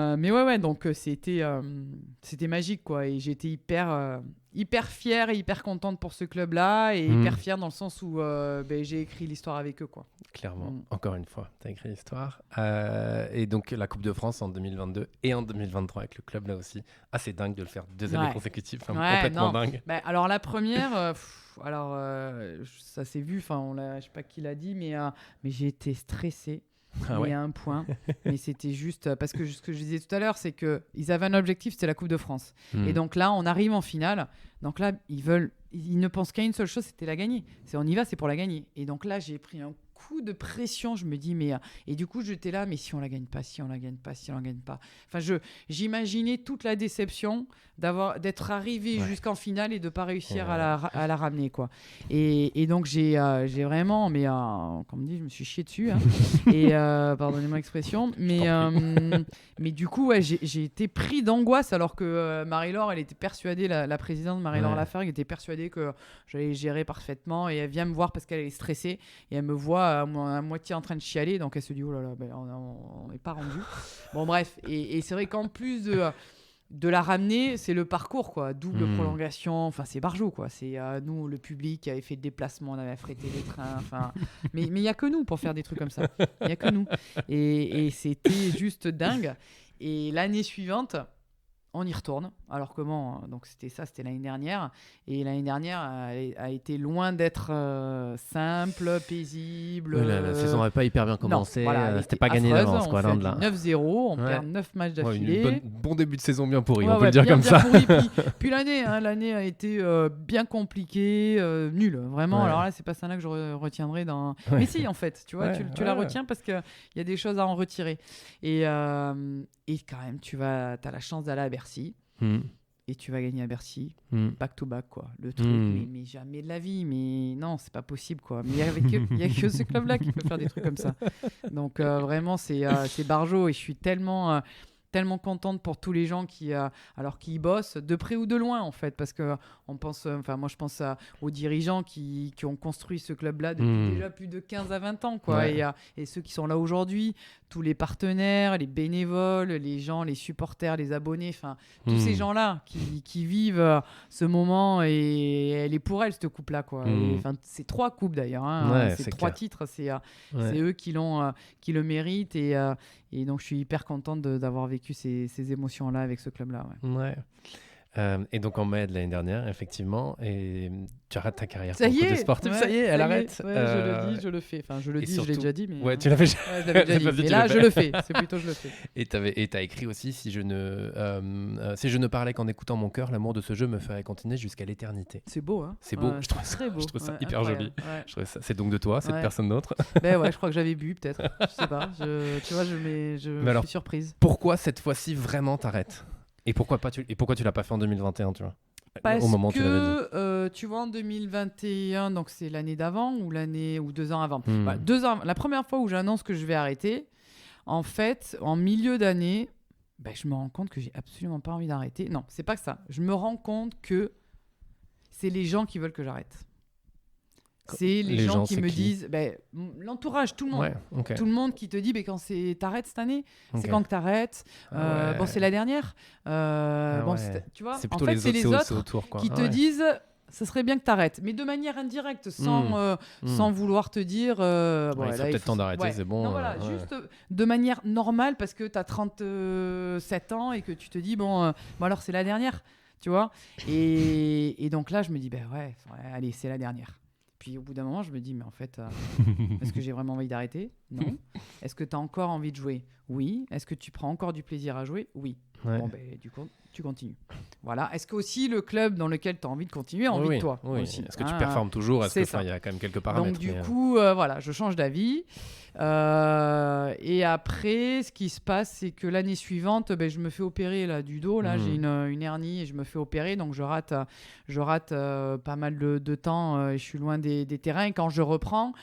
donc c'était magique, quoi, et j'étais hyper fière et hyper contente pour ce club-là, et hyper fière dans le sens où j'ai écrit l'histoire avec eux, quoi. Clairement, encore une fois, tu as écrit l'histoire. Et donc la Coupe de France en 2022 et en 2023 avec le club là aussi. Ah, c'est dingue de le faire 2 années consécutives, complètement dingue. Alors la première, ça s'est vu, je sais pas qui l'a dit, mais j'ai été stressée. Il y a un point, mais c'était juste parce que ce que je disais tout à l'heure, c'est qu'ils avaient un objectif, c'était la Coupe de France. Et donc là, on arrive en finale. Donc là, ils ne pensent qu'à une seule chose, c'était la gagner. On y va, c'est pour la gagner. Et donc là, j'ai pris un coup de pression. Je me dis, et du coup, j'étais là, mais si on la gagne pas, si on la gagne pas, si on la gagne pas. Enfin, j'imaginais toute la déception d'être arrivé jusqu'en finale et de pas réussir à la ramener, quoi. Et donc, j'ai vraiment, comme on dit, je me suis chié dessus. Hein. Et pardonnez-moi l'expression, mais du coup, j'ai été pris d'angoisse alors que Marie-Laure, elle était persuadée, la présidente Marie-Laure Lafargue était persuadée que j'allais gérer parfaitement, et elle vient me voir parce qu'elle est stressée et elle me voit à moitié en train de chialer, donc elle se dit oh là là, on n'est pas rendu. Bon bref, et c'est vrai qu'en plus de la ramener, c'est le parcours, quoi. Double prolongation, enfin c'est barjot, quoi. C'est nous, le public, qui avait fait le déplacement, on avait affrété les trains, enfin mais il y a que nous pour faire des trucs comme ça, il y a que nous, et c'était juste dingue. Et l'année suivante, on y retourne. Alors comment? Donc c'était l'année dernière. Et l'année dernière a été loin d'être simple, paisible. La saison n'avait pas hyper bien commencé. Non, voilà, c'était pas gagné d'avance. On fait du 9-0, on perd 9 matchs d'affilée. Bon début de saison bien pourri, on peut le dire comme ça. Puis l'année a été bien compliquée, nulle. Vraiment, alors là, c'est pas ça là que je retiendrai dans... Mais si, en fait, tu vois, tu la retiens parce qu'il y a des choses à en retirer. Et quand même, tu as la chance d'aller à Bercy. Et tu vas gagner à Bercy, back to back, quoi. Le truc, mais jamais de la vie, mais non, c'est pas possible, quoi. Mais il y a que ce club-là qui peut faire des trucs comme ça. Donc vraiment, c'est barjot, et je suis tellement contente pour tous les gens qui y bossent, de près ou de loin, en fait, parce que moi je pense aux dirigeants qui ont construit ce club-là depuis déjà plus de 15 à 20 ans, quoi. Et ceux qui sont là aujourd'hui, tous les partenaires, les bénévoles, les gens, les supporters, les abonnés, enfin tous ces gens-là qui vivent ce moment, et elle est pour elle, cette coupe-là, quoi. C'est 3 coupes d'ailleurs, hein. C'est 3 titres, c'est eux qui le méritent, et donc je suis hyper contente d'avoir vécu ces émotions-là avec ce club-là. Et donc en mai de l'année dernière, effectivement, et tu arrêtes ta carrière pour coach sportif. Ça y est, elle arrête. Je le dis, je le fais. Enfin, je le dis, surtout... je l'ai déjà dit. Mais... tu l'avais je l'avais déjà dit. Mais là, je le fais. C'est plutôt je le fais. Et t'as écrit aussi, si je ne parlais qu'en écoutant mon cœur, l'amour de ce jeu me ferait continuer jusqu'à l'éternité. C'est beau, hein. C'est beau. Je trouve ça hyper joli. Je trouve ça. C'est donc de toi, c'est de personne d'autre. Je crois que j'avais bu, peut-être. Je sais pas. Tu vois, je suis surprise. Pourquoi cette fois-ci vraiment t'arrêtes? Et pourquoi tu l'as pas fait en 2021, tu vois? Parce au moment où que, tu l'avais dit. tu vois, en 2021, donc c'est l'année d'avant ou 2 ans avant. 2 ans. La première fois où j'annonce que je vais arrêter, en fait, en milieu d'année, je me rends compte que j'ai absolument pas envie d'arrêter. Non, c'est pas que ça. Je me rends compte que c'est les gens qui veulent que j'arrête. C'est les gens qui me disent, l'entourage, tout le monde. Tout le monde qui te dit, quand t'arrêtes cette année, c'est quand que t'arrêtes. C'est la dernière. Tu vois, c'est plutôt en fait, c'est les autres autour, quoi. qui te disent, ça serait bien que t'arrêtes, mais de manière indirecte, sans vouloir te dire. Il faut peut-être temps d'arrêter, c'est bon. Non, juste de manière normale, parce que t'as 37 ans et que tu te dis, alors c'est la dernière, tu vois. Et donc là, je me dis, allez, c'est la dernière. Puis au bout d'un moment, je me dis, mais en fait, est-ce que j'ai vraiment envie d'arrêter? Non. Est-ce que tu as encore envie de jouer? Oui. Est-ce que tu prends encore du plaisir à jouer? Oui. Du coup, tu continues. Voilà. Est-ce que aussi le club dans lequel tu as envie de continuer a envie de toi aussi? Est-ce que tu performes toujours? Est-ce qu'il y a quand même quelques paramètres? Donc du coup, je change d'avis. Et après, ce qui se passe, c'est que l'année suivante, je me fais opérer là, du dos. Là, j'ai une hernie et je me fais opérer. Donc je rate pas mal de temps et je suis loin des terrains. Et quand je reprends,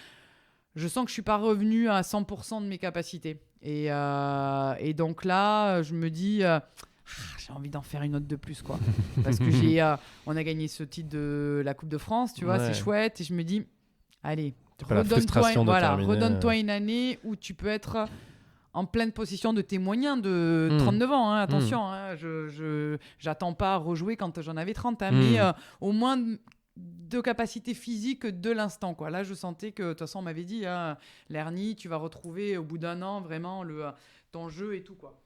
je sens que je ne suis pas revenu à 100% de mes capacités. Et donc là, je me dis... j'ai envie d'en faire une autre de plus, quoi. Parce que on a gagné ce titre de la Coupe de France, tu vois, c'est chouette. Et je me dis, allez, redonne-toi une année où tu peux être en pleine possession de tes moyens de 39 ans. Hein, attention, j'attends pas à rejouer quand j'en avais 30. Hein, mais au moins de capacité physique de l'instant, quoi. Là, je sentais que, de toute façon, on m'avait dit, l'hernie, tu vas retrouver au bout d'un an vraiment ton jeu et tout, quoi.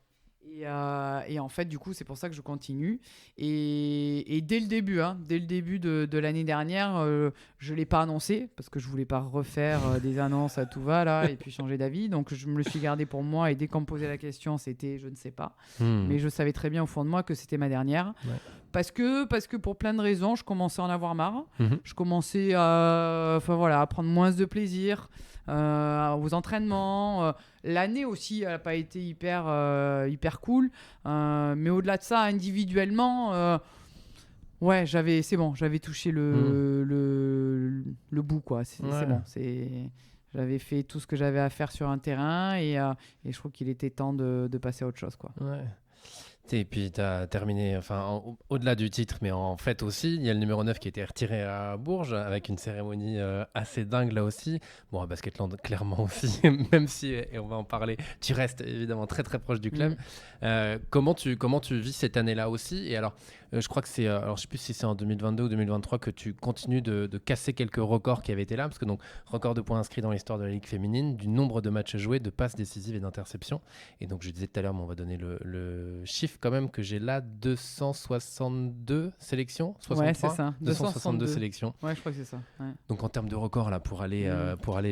Et en fait, du coup, c'est pour ça que je continue. Et dès le début de l'année dernière, je ne l'ai pas annoncé parce que je ne voulais pas refaire des annonces à tout va là, et puis changer d'avis. Donc, je me le suis gardé pour moi. Et dès qu'on me posait la question, c'était je ne sais pas. Mais je savais très bien au fond de moi que c'était ma dernière. parce que pour plein de raisons, je commençais à en avoir marre. Mhm. Je commençais à prendre moins de plaisir aux entraînements. L'année aussi, elle n'a pas été hyper cool. Mais au-delà de ça, individuellement, j'avais touché le bout, quoi. C'est bon. J'avais fait tout ce que j'avais à faire sur un terrain et je trouve qu'il était temps de passer à autre chose, quoi. Ouais. Et puis tu as terminé, au-delà du titre, mais en fait aussi, il y a le numéro 9 qui a été retiré à Bourges avec une cérémonie assez dingue là aussi. Bon, à Basketland, clairement aussi, même si, et on va en parler, tu restes évidemment très très proche du club. Comment tu vis cette année-là aussi? Et alors, je crois que c'est, alors je sais plus si c'est en 2022 ou 2023 que tu continues de casser quelques records qui avaient été là, parce que donc, record de points inscrits dans l'histoire de la Ligue féminine, du nombre de matchs joués, de passes décisives et d'interceptions. Et donc, je disais tout à l'heure, mais on va donner le chiffre quand même que j'ai là, 262 sélections, 63, ouais, c'est ça. 262 sélections. Ouais, je crois que c'est ça. Ouais. Donc en termes de records là, pour aller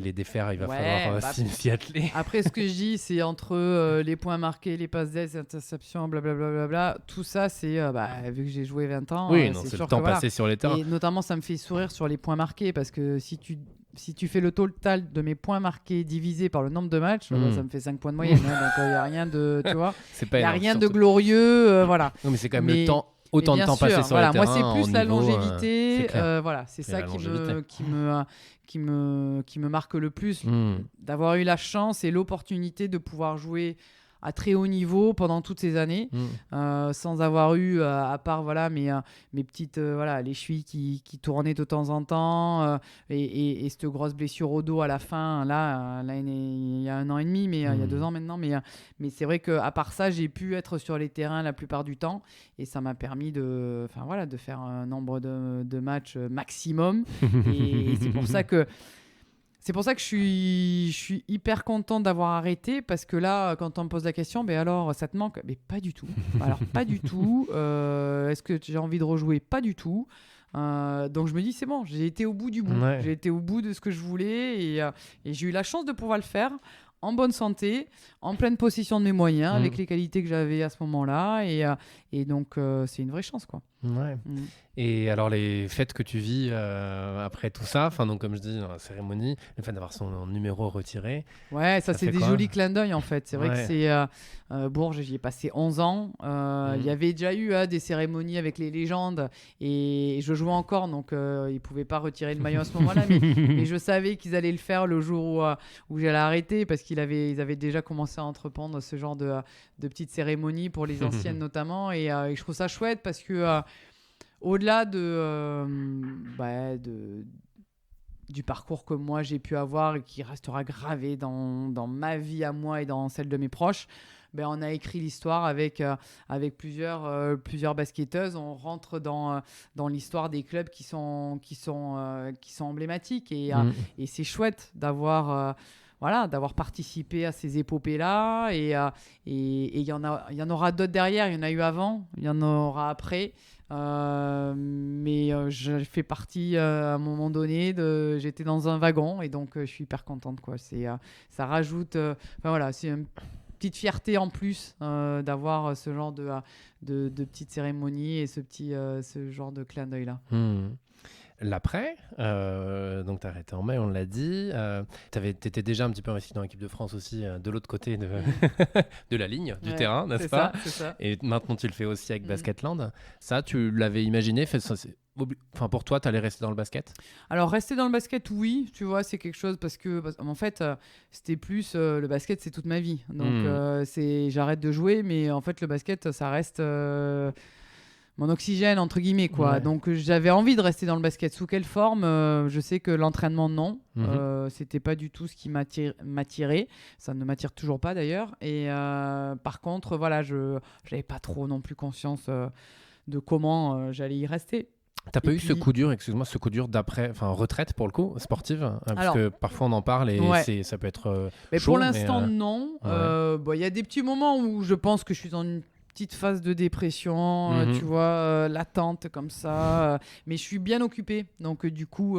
les défaire, il va falloir s'y atteler. Après, ce que je dis, c'est entre les points marqués, les passes d'aise, les interceptions, blablabla, tout ça, c'est vu que j'ai joué 20 ans, oui, c'est le temps passé sur les terrains. Et notamment, ça me fait sourire sur les points marqués, parce que si tu fais le total de mes points marqués divisé par le nombre de matchs, ça me fait 5 points de moyenne. Donc, il n'y a rien de, tu vois, il n'y a rien de glorieux. Voilà. Non, mais c'est quand même le temps. Autant de temps passé sur les terrains. Moi, c'est plus la longévité. C'est c'est ça qui me marque le plus. D'avoir eu la chance et l'opportunité de pouvoir jouer à très haut niveau pendant toutes ces années, sans avoir eu, à part mes petites les chevilles qui tournaient de temps en temps, et cette grosse blessure au dos à la fin, là il y a 1 an et demi, mais il y a 2 ans maintenant, mais c'est vrai qu'à part ça, j'ai pu être sur les terrains la plupart du temps, et ça m'a permis de faire un nombre de matchs maximum, et c'est pour ça que je suis hyper content d'avoir arrêté, parce que là, quand on me pose la question, alors ça te manque? Mais pas du tout. Alors pas du tout. Est-ce que j'ai envie de rejouer? Pas du tout. Donc je me dis, c'est bon, j'ai été au bout du bout. Ouais. J'ai été au bout de ce que je voulais, et j'ai eu la chance de pouvoir le faire en bonne santé, en pleine possession de mes moyens, avec les qualités que j'avais à ce moment-là. Et donc c'est une vraie chance, quoi. Ouais. Et alors les fêtes que tu vis après tout ça, donc comme je dis, dans la cérémonie, le fait d'avoir son numéro retiré. Ouais, ça c'est des jolis clins d'œil en fait. C'est vrai que c'est Bourges, j'y ai passé 11 ans. Il y avait déjà eu des cérémonies avec les légendes, et je jouais encore, donc ils ne pouvaient pas retirer le maillot à ce moment-là, mais je savais qu'ils allaient le faire le jour où j'allais arrêter, parce ils avaient déjà commencé à entreprendre ce genre de petites cérémonies pour les anciennes notamment, et je trouve ça chouette, parce que au-delà du parcours que moi j'ai pu avoir et qui restera gravé dans ma vie à moi et dans celle de mes proches, on a écrit l'histoire avec plusieurs basketteuses. On rentre dans l'histoire des clubs qui sont emblématiques, et c'est chouette d'avoir participé à ces épopées-là, et il y en aura d'autres derrière. Il y en a eu avant, il y en aura après. Mais je fais partie à un moment donné j'étais dans un wagon, et donc je suis hyper contente, quoi. Ça rajoute c'est une petite fierté en plus d'avoir ce genre de petites cérémonies et ce genre de clin d'œil là. L'après, donc tu as arrêté en mai, on l'a dit. Tu étais déjà un petit peu investi dans l'équipe de France aussi, de l'autre côté de la ligne, du terrain, n'est-ce pas? C'est ça. Et maintenant, tu le fais aussi avec Basketland. Ça, tu l'avais imaginé? Pour toi, tu allais rester dans le basket? Alors, rester dans le basket, oui. Tu vois, c'est quelque chose, parce en fait, c'était plus... le basket, c'est toute ma vie. Donc, j'arrête de jouer, mais en fait, le basket, ça reste... mon oxygène, entre guillemets, quoi. Ouais. Donc j'avais envie de rester dans le basket. Sous quelle forme? Je sais que l'entraînement, non. C'était pas du tout ce qui m'attirait. Ça ne m'attire toujours pas, d'ailleurs. Et par contre, je n'avais pas trop non plus conscience de comment j'allais y rester. T'as pas eu ce coup dur d'après, retraite pour le coup, sportive, parce que parfois on en parle et ça peut être chaud. Pour l'instant, non. Il y a des petits moments où je pense que je suis dans une petite phase de dépression, tu vois, latente comme ça, mais je suis bien occupé, donc du coup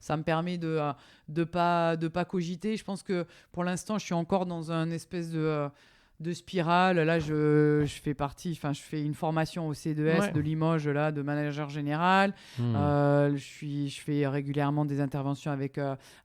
ça me permet de pas cogiter. Je pense que pour l'instant je suis encore dans un espèce de spirale. Là, je fais une formation au C2S de Limoges, là, de manager général. Je fais régulièrement des interventions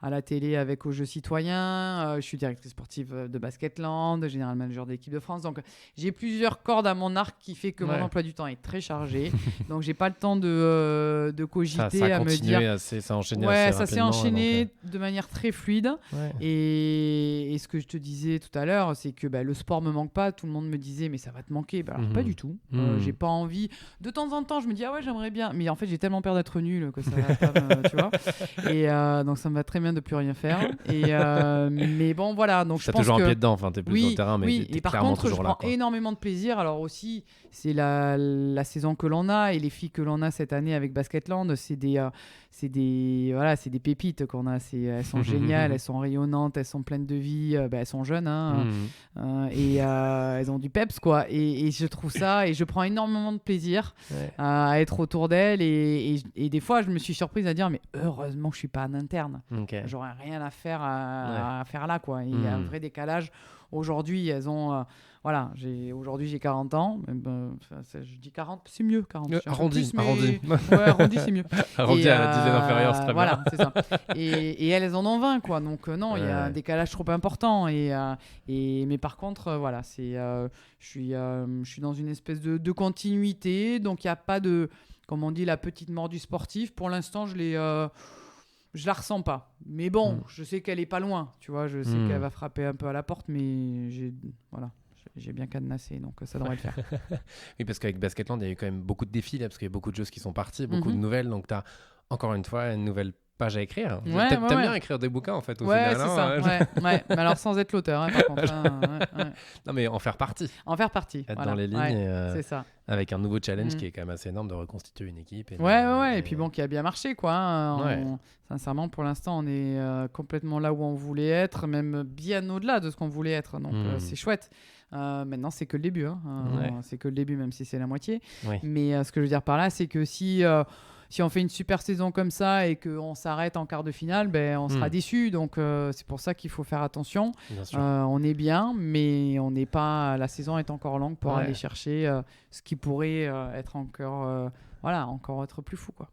à la télé avec Aux Jeux Citoyens. Je suis directrice sportive de Basketland, général manager de l'équipe de France. Donc, j'ai plusieurs cordes à mon arc qui fait que mon emploi du temps est très chargé. Donc, j'ai pas le temps de cogiter ça à me dire... Ça a enchaîné assez assez ça s'est rapidement, enchaîné donc, de manière très fluide. Et ce que je te disais tout à l'heure, c'est que le sport me manque pas. Tout le monde me disait mais ça va te manquer. Alors pas du tout. J'ai pas envie. De temps en temps je me dis ah ouais j'aimerais bien, mais en fait j'ai tellement peur d'être nul que ça va pas tu vois. Et donc ça me va très bien de plus rien faire. Mais bon voilà, donc je pense toujours que un pied dedans, enfin t'es plus sur le terrain, mais t'es et par clairement contre toujours je là, prends énormément de plaisir. Alors aussi c'est la saison que l'on a et les filles que l'on a cette année avec Basketland, c'est des pépites qu'on a. Elles sont géniales, elles sont rayonnantes, elles sont pleines de vie, elles sont jeunes et elles ont du peps quoi. Et je trouve ça et je prends énormément de plaisir à être autour d'elles et des fois je me suis surprise à dire mais heureusement que je suis pas en interne. J'aurais rien à faire à faire là quoi. Il y a un vrai décalage. Aujourd'hui elles ont aujourd'hui j'ai 40 ans. Je dis 40, c'est mieux. 40. Arrondi. Ouais, arrondi, c'est mieux. Arrondi à la dizaine inférieure, c'est très bien. Voilà, c'est ça. Et elles en ont 20, quoi. Donc, non, il y a un décalage trop important. Mais par contre, je suis dans une espèce de continuité. Donc, il n'y a pas de, comme on dit, la petite mort du sportif. Pour l'instant, je la ressens pas. Mais bon, je sais qu'elle est pas loin. Tu vois, je sais qu'elle va frapper un peu à la porte, mais j'ai bien cadenassé, donc ça devrait le faire. Oui, parce qu'avec Basketland, il y a eu quand même beaucoup de défis, là, parce qu'il y a beaucoup de choses qui sont parties, beaucoup de nouvelles. Donc, tu as encore une fois une nouvelle page à écrire. T'aimes bien écrire des bouquins, en fait, au final. C'est ça. Mais alors, sans être l'auteur, par contre. Non, mais en faire partie. Être dans les lignes. C'est ça. Avec un nouveau challenge qui est quand même assez énorme de reconstituer une équipe. Et puis bon, qui a bien marché, quoi. Sincèrement, pour l'instant, on est complètement là où on voulait être, même bien au-delà de ce qu'on voulait être. Donc, c'est chouette. Maintenant, c'est que le début. C'est que le début, même si c'est la moitié. Mais ce que je veux dire par là, c'est que si on fait une super saison comme ça et qu'on s'arrête en quart de finale, on sera déçus. Donc, c'est pour ça qu'il faut faire attention. On est bien, mais on n'est pas. La saison est encore longue pour aller chercher ce qui pourrait être encore être plus fou, quoi.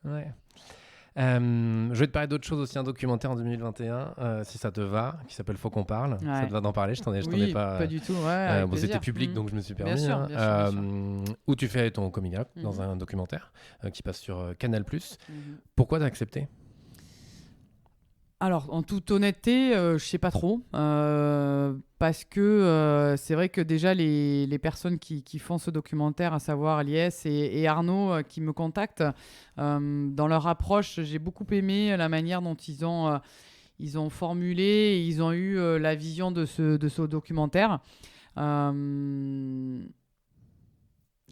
Je vais te parler d'autre chose aussi, un documentaire en 2021, si ça te va, qui s'appelle Faut qu'on parle. Ça te va d'en parler? Je t'en ai pas du tout. C'était public, donc je me suis permis. Bien sûr. Où tu fais ton coming out dans un documentaire qui passe sur Canal+. Pourquoi t'as accepté? Alors, en toute honnêteté, je sais pas trop. Parce que c'est vrai que déjà, les personnes qui font ce documentaire, à savoir Lies et Arnaud, qui me contactent, dans leur approche, j'ai beaucoup aimé la manière dont ils ont formulé, ils ont eu la vision de ce documentaire.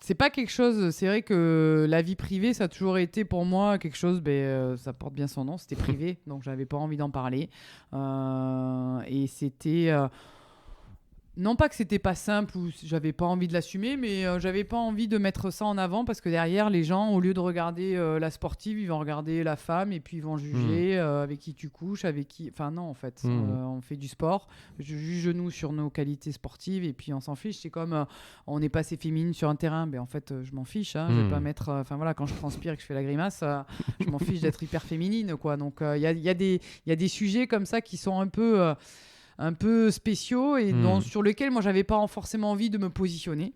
C'est pas quelque chose, c'est vrai que la vie privée, ça a toujours été pour moi quelque chose, ça porte bien son nom, c'était privé, donc j'avais pas envie d'en parler. Et c'était... non pas que c'était pas simple ou j'avais pas envie de l'assumer, mais j'avais pas envie de mettre ça en avant parce que derrière, les gens, au lieu de regarder la sportive, ils vont regarder la femme et puis ils vont juger avec qui tu couches, avec qui... Enfin non, en fait, on fait du sport. Je juge nous sur nos qualités sportives et puis on s'en fiche. C'est comme on n'est pas assez féminine sur un terrain, en fait, je m'en fiche. Je vais pas mettre... Enfin voilà, quand je transpire et que je fais la grimace, je m'en fiche d'être hyper féminine, quoi. Donc il y a des sujets comme ça qui sont un peu spéciaux et sur lesquels moi j'avais pas forcément envie de me positionner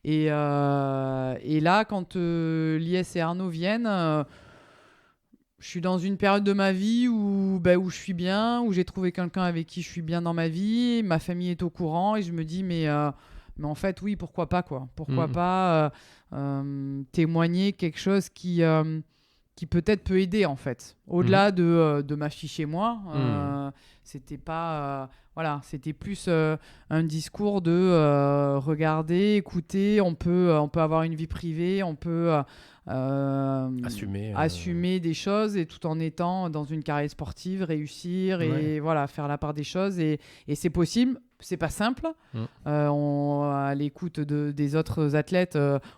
et là quand Lies et Arnaud viennent, je suis dans une période de ma vie où je suis bien, où j'ai trouvé quelqu'un avec qui je suis bien dans ma vie, ma famille est au courant et je me dis mais en fait oui, pourquoi pas, quoi, pourquoi pas témoigner quelque chose qui peut-être peut aider, en fait, au-delà de m'afficher moi. C'était pas c'était plus un discours de regarder, écouter, on peut avoir une vie privée, on peut assumer des choses et tout en étant dans une carrière sportive, réussir et faire la part des choses et c'est possible. C'est pas simple. À l'écoute des autres athlètes,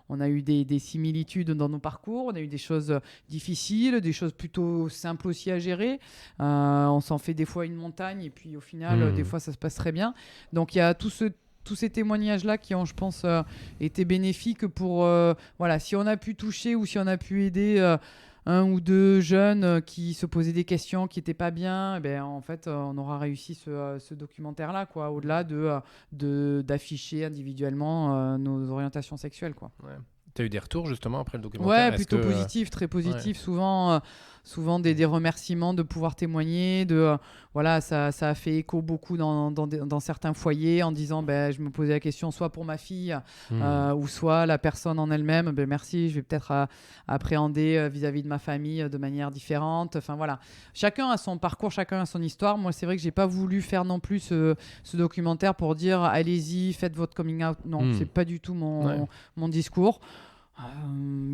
on a eu des similitudes dans nos parcours, on a eu des choses difficiles, des choses plutôt simples aussi à gérer. On s'en fait des fois une montagne et puis au final, des fois, ça se passe très bien. Donc il y a tout tous ces témoignages-là qui ont, je pense, été bénéfiques pour, si on a pu toucher ou si on a pu aider un ou deux jeunes qui se posaient des questions, qui n'étaient pas bien, en fait, on aura réussi ce documentaire-là, quoi, au-delà d'afficher individuellement nos orientations sexuelles, quoi. Ouais. Tu as eu des retours justement après le documentaire? Ouais, plutôt positifs, très positifs. Ouais. Souvent des remerciements de pouvoir témoigner. Ça a fait écho beaucoup dans certains foyers en disant je me posais la question soit pour ma fille ou soit la personne en elle-même. Merci, je vais peut-être appréhender vis-à-vis de ma famille de manière différente. Enfin voilà, chacun a son parcours, chacun a son histoire. Moi, c'est vrai que j'ai pas voulu faire non plus ce documentaire pour dire allez-y, faites votre coming out. Non, c'est pas du tout mon discours.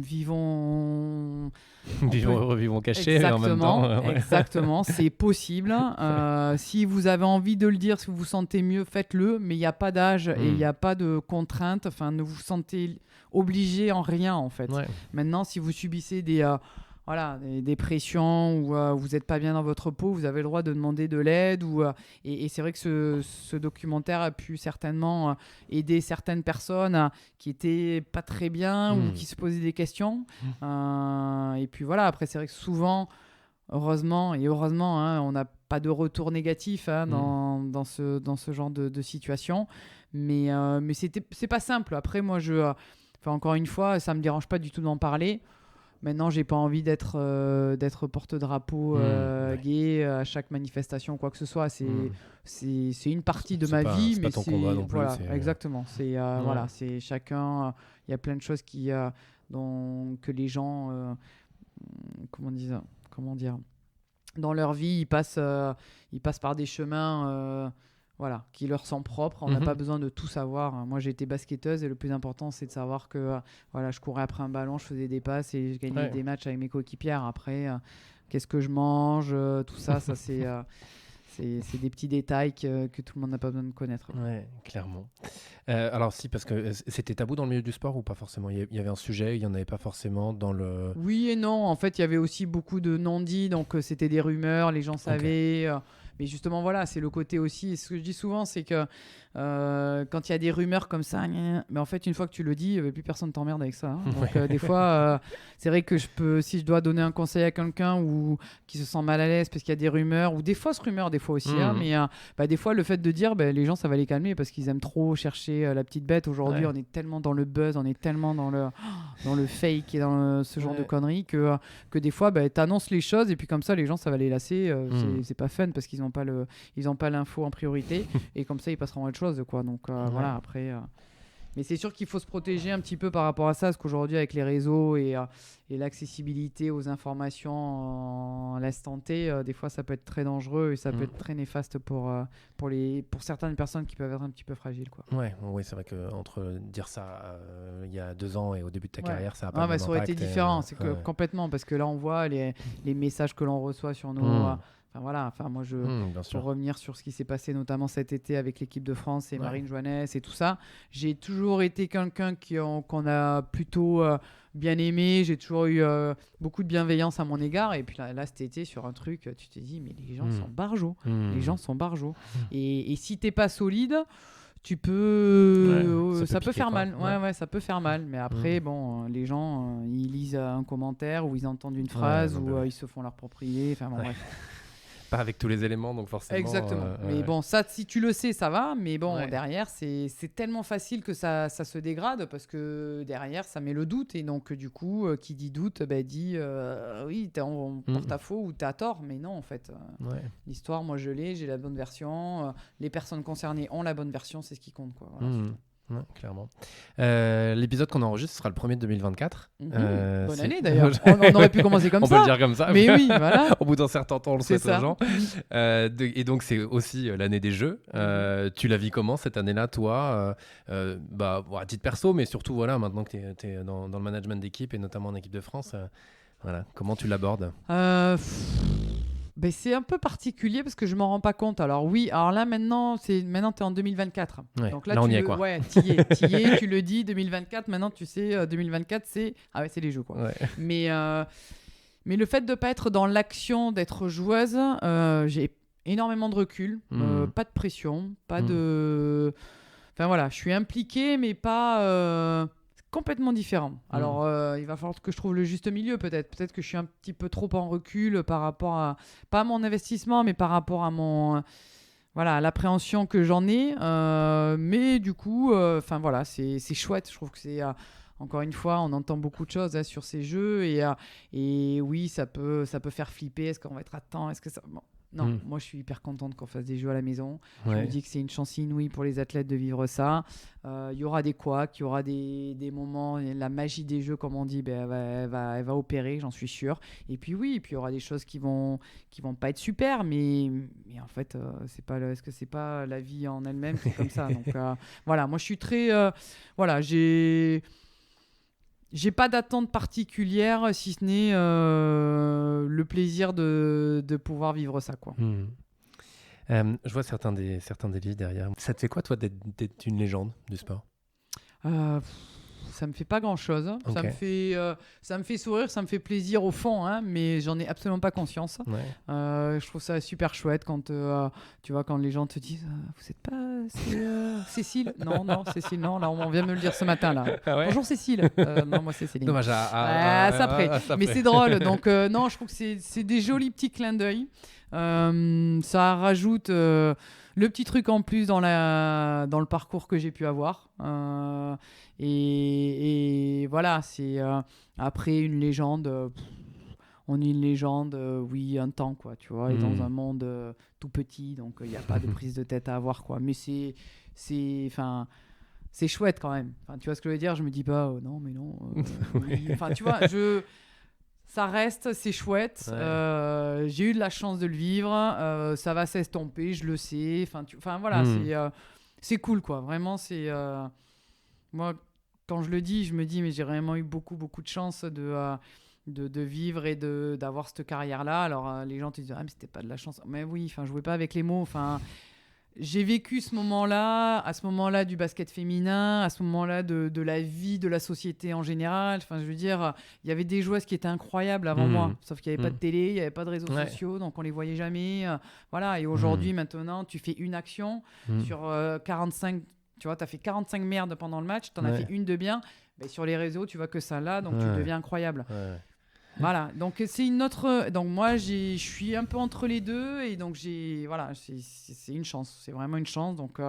Vivons heureux, vivons cachés en même temps. Exactement, c'est possible. Si vous avez envie de le dire, si vous vous sentez mieux, faites-le, mais il n'y a pas d'âge et il n'y a pas de contrainte. Enfin, ne vous sentez obligé en rien, en fait. Ouais. Maintenant, si vous subissez des pressions ou vous n'êtes pas bien dans votre peau, vous avez le droit de demander de l'aide. Et c'est vrai que ce documentaire a pu certainement aider certaines personnes qui n'étaient pas très bien ou qui se posaient des questions. Et puis voilà, après c'est vrai que souvent, heureusement, on n'a pas de retour négatif dans ce genre de situation. Mais c'est pas simple. Après, moi, encore une fois, ça ne me dérange pas du tout d'en parler. Maintenant, j'ai pas envie d'être porte-drapeau gay à chaque manifestation, quoi que ce soit. C'est une partie de ma vie, mais c'est pas ton combat non plus. Voilà, exactement. C'est chacun. Il y a plein de choses que les gens, comment dire, dans leur vie, ils passent par des chemins. Qui leur sont propres. On n'a pas besoin de tout savoir. Moi, j'ai été basketteuse et le plus important, c'est de savoir que je courais après un ballon, je faisais des passes et je gagnais des matchs avec mes coéquipières. Après, qu'est-ce que je mange, tout ça, c'est des petits détails que tout le monde n'a pas besoin de connaître. Ouais, clairement. Alors si, parce que c'était tabou dans le milieu du sport ou pas forcément? Il y avait un sujet, il n'y en avait pas forcément dans le... Oui et non. En fait, il y avait aussi beaucoup de non-dits, donc c'était des rumeurs, les gens savaient... Mais justement, voilà, c'est le côté aussi. Ce que je dis souvent, c'est que quand il y a des rumeurs comme ça, mais en fait, une fois que tu le dis, plus personne t'emmerde avec ça. Donc, des fois, c'est vrai que si je dois donner un conseil à quelqu'un ou qui se sent mal à l'aise parce qu'il y a des rumeurs ou des fausses rumeurs, des fois aussi, mais des fois, le fait de dire, les gens, ça va les calmer parce qu'ils aiment trop chercher la petite bête. Aujourd'hui, on est tellement dans le buzz, on est tellement dans le fake et dans ce genre de conneries que des fois, t'annonces les choses et puis comme ça, les gens, ça va les lasser. C'est pas fun parce qu'ils n'ont pas l'info en priorité et comme ça ils passeront à autre chose, quoi. Donc voilà, après mais c'est sûr qu'il faut se protéger un petit peu par rapport à ça, parce qu'aujourd'hui avec les réseaux et l'accessibilité aux informations à l'instant T, des fois ça peut être très dangereux et ça peut être très néfaste pour certaines personnes qui peuvent être un petit peu fragiles, quoi. Ouais, c'est vrai que entre dire ça il y a 2 ans et au début de ta carrière, ça a pas ça aurait été différent, complètement, parce que là on voit les messages que l'on reçoit sur nos moi, pour revenir sur ce qui s'est passé notamment cet été avec l'équipe de France et Marine Joannès et tout ça, j'ai toujours été quelqu'un qu'on a plutôt bien aimé. J'ai toujours eu beaucoup de bienveillance à mon égard. Et puis là cet été, sur un truc, tu te dis, mais les gens sont barjots. Les gens sont barjots. Et si t'es pas solide, tu peux... ça peut faire mal. Ça peut faire mal. Mais après, les gens, ils lisent un commentaire ou ils entendent une phrase ou ils se font leur propre idée. Enfin, bref. Pas avec tous les éléments, donc forcément... Exactement. Mais bon, ça, si tu le sais, ça va. Mais bon, derrière, c'est tellement facile que ça se dégrade parce que derrière, ça met le doute. Et donc, du coup, qui dit doute, dit oui, t'es en porte-à-faux ou t'es à tort. Mais non, en fait. L'histoire, moi, j'ai la bonne version. Les personnes concernées ont la bonne version. C'est ce qui compte, quoi. Voilà, Ouais, clairement. L'épisode qu'on enregistre sera le 1er de 2024. Bonne année d'ailleurs. On aurait pu commencer comme ça. On peut le dire comme ça. Mais oui, voilà. Au bout d'un certain temps, on le souhaite aux gens. Et donc, c'est aussi l'année des Jeux. Tu la vis comment cette année-là, toi à titre perso, mais surtout, maintenant que tu es dans le management d'équipe et notamment en équipe de France, comment tu l'abordes? C'est un peu particulier parce que je m'en rends pas compte. Alors là maintenant tu es en 2024. Donc là on y est, quoi. t'y es, tu le dis 2024. Maintenant tu sais 2024 c'est les Jeux, quoi. Mais le fait de pas être dans l'action, d'être joueuse, j'ai énormément de recul, pas de pression, pas de Enfin voilà, je suis impliquée, mais pas complètement différent. Alors, il va falloir que je trouve le juste milieu, peut-être. Peut-être que je suis un petit peu trop en recul par rapport à, pas à mon investissement, mais par rapport à l'appréhension que j'en ai. Mais du coup, voilà, c'est chouette. Je trouve que c'est... encore une fois, on entend beaucoup de choses sur ces jeux et oui, ça peut faire flipper. Est-ce qu'on va être à temps? Est-ce que ça... Bon. Non, moi je suis hyper contente qu'on fasse des jeux à la maison. Je me dis que c'est une chance inouïe pour les athlètes de vivre ça. Il y aura des couacs, il y aura des moments, la magie des jeux, comme on dit, elle va opérer, j'en suis sûre. Et puis il y aura des choses qui vont pas être super, mais en fait, est-ce que c'est pas la vie en elle-même qui est comme ça? Donc voilà, moi je suis très... J'ai pas d'attente particulière, si ce n'est le plaisir de pouvoir vivre ça, quoi. Je vois certains des livres derrière. Ça te fait quoi, toi, d'être une légende du sport? Ça me fait pas grand-chose. Okay. Ça me fait sourire, ça me fait plaisir au fond, hein, mais j'en ai absolument pas conscience. Ouais. Je trouve ça super chouette quand tu vois, quand les gens te disent vous êtes pas Cécile? Non, Cécile, non. Là, on vient me le dire ce matin là. Ah ouais. Bonjour Cécile. Non, moi c'est Céline. Dommage. Ça après. Mais c'est drôle. Donc non, je trouve que c'est des jolis petits clins d'œil. Ça rajoute le petit truc en plus dans le parcours que j'ai pu avoir. Et voilà, c'est après une légende. On est une légende, oui, un temps, quoi, tu vois, et dans un monde tout petit, donc il n'y a pas de prise de tête à avoir, quoi. Mais c'est chouette quand même. Enfin, tu vois ce que je veux dire? Je me dis pas, non, mais non. Oui. Enfin, tu vois, ça reste, c'est chouette. Ouais. J'ai eu de la chance de le vivre. Ça va s'estomper, je le sais. Enfin, voilà, c'est cool, quoi. Vraiment, c'est... moi, quand je le dis, je me dis, mais j'ai vraiment eu beaucoup, beaucoup de chance de vivre et d'avoir cette carrière-là. Alors, les gens te disent, mais c'était pas de la chance. Mais oui, enfin, je jouais pas avec les mots. Enfin... J'ai vécu à ce moment-là du basket féminin, à ce moment-là de la vie, de la société en général. Enfin, je veux dire, il y avait des joueuses qui étaient incroyables avant moi, sauf qu'il n'y avait pas de télé, il n'y avait pas de réseaux sociaux, donc on les voyait jamais. Voilà. Et aujourd'hui, maintenant, tu fais une action sur 45. Tu vois, tu as fait 45 merdes pendant le match, tu en as fait une de bien. Ben, sur les réseaux, tu vois que ça là, donc tu deviens incroyable. Ouais. Voilà, donc c'est une autre. Donc moi, je suis un peu entre les deux et donc c'est une chance, c'est vraiment une chance. Donc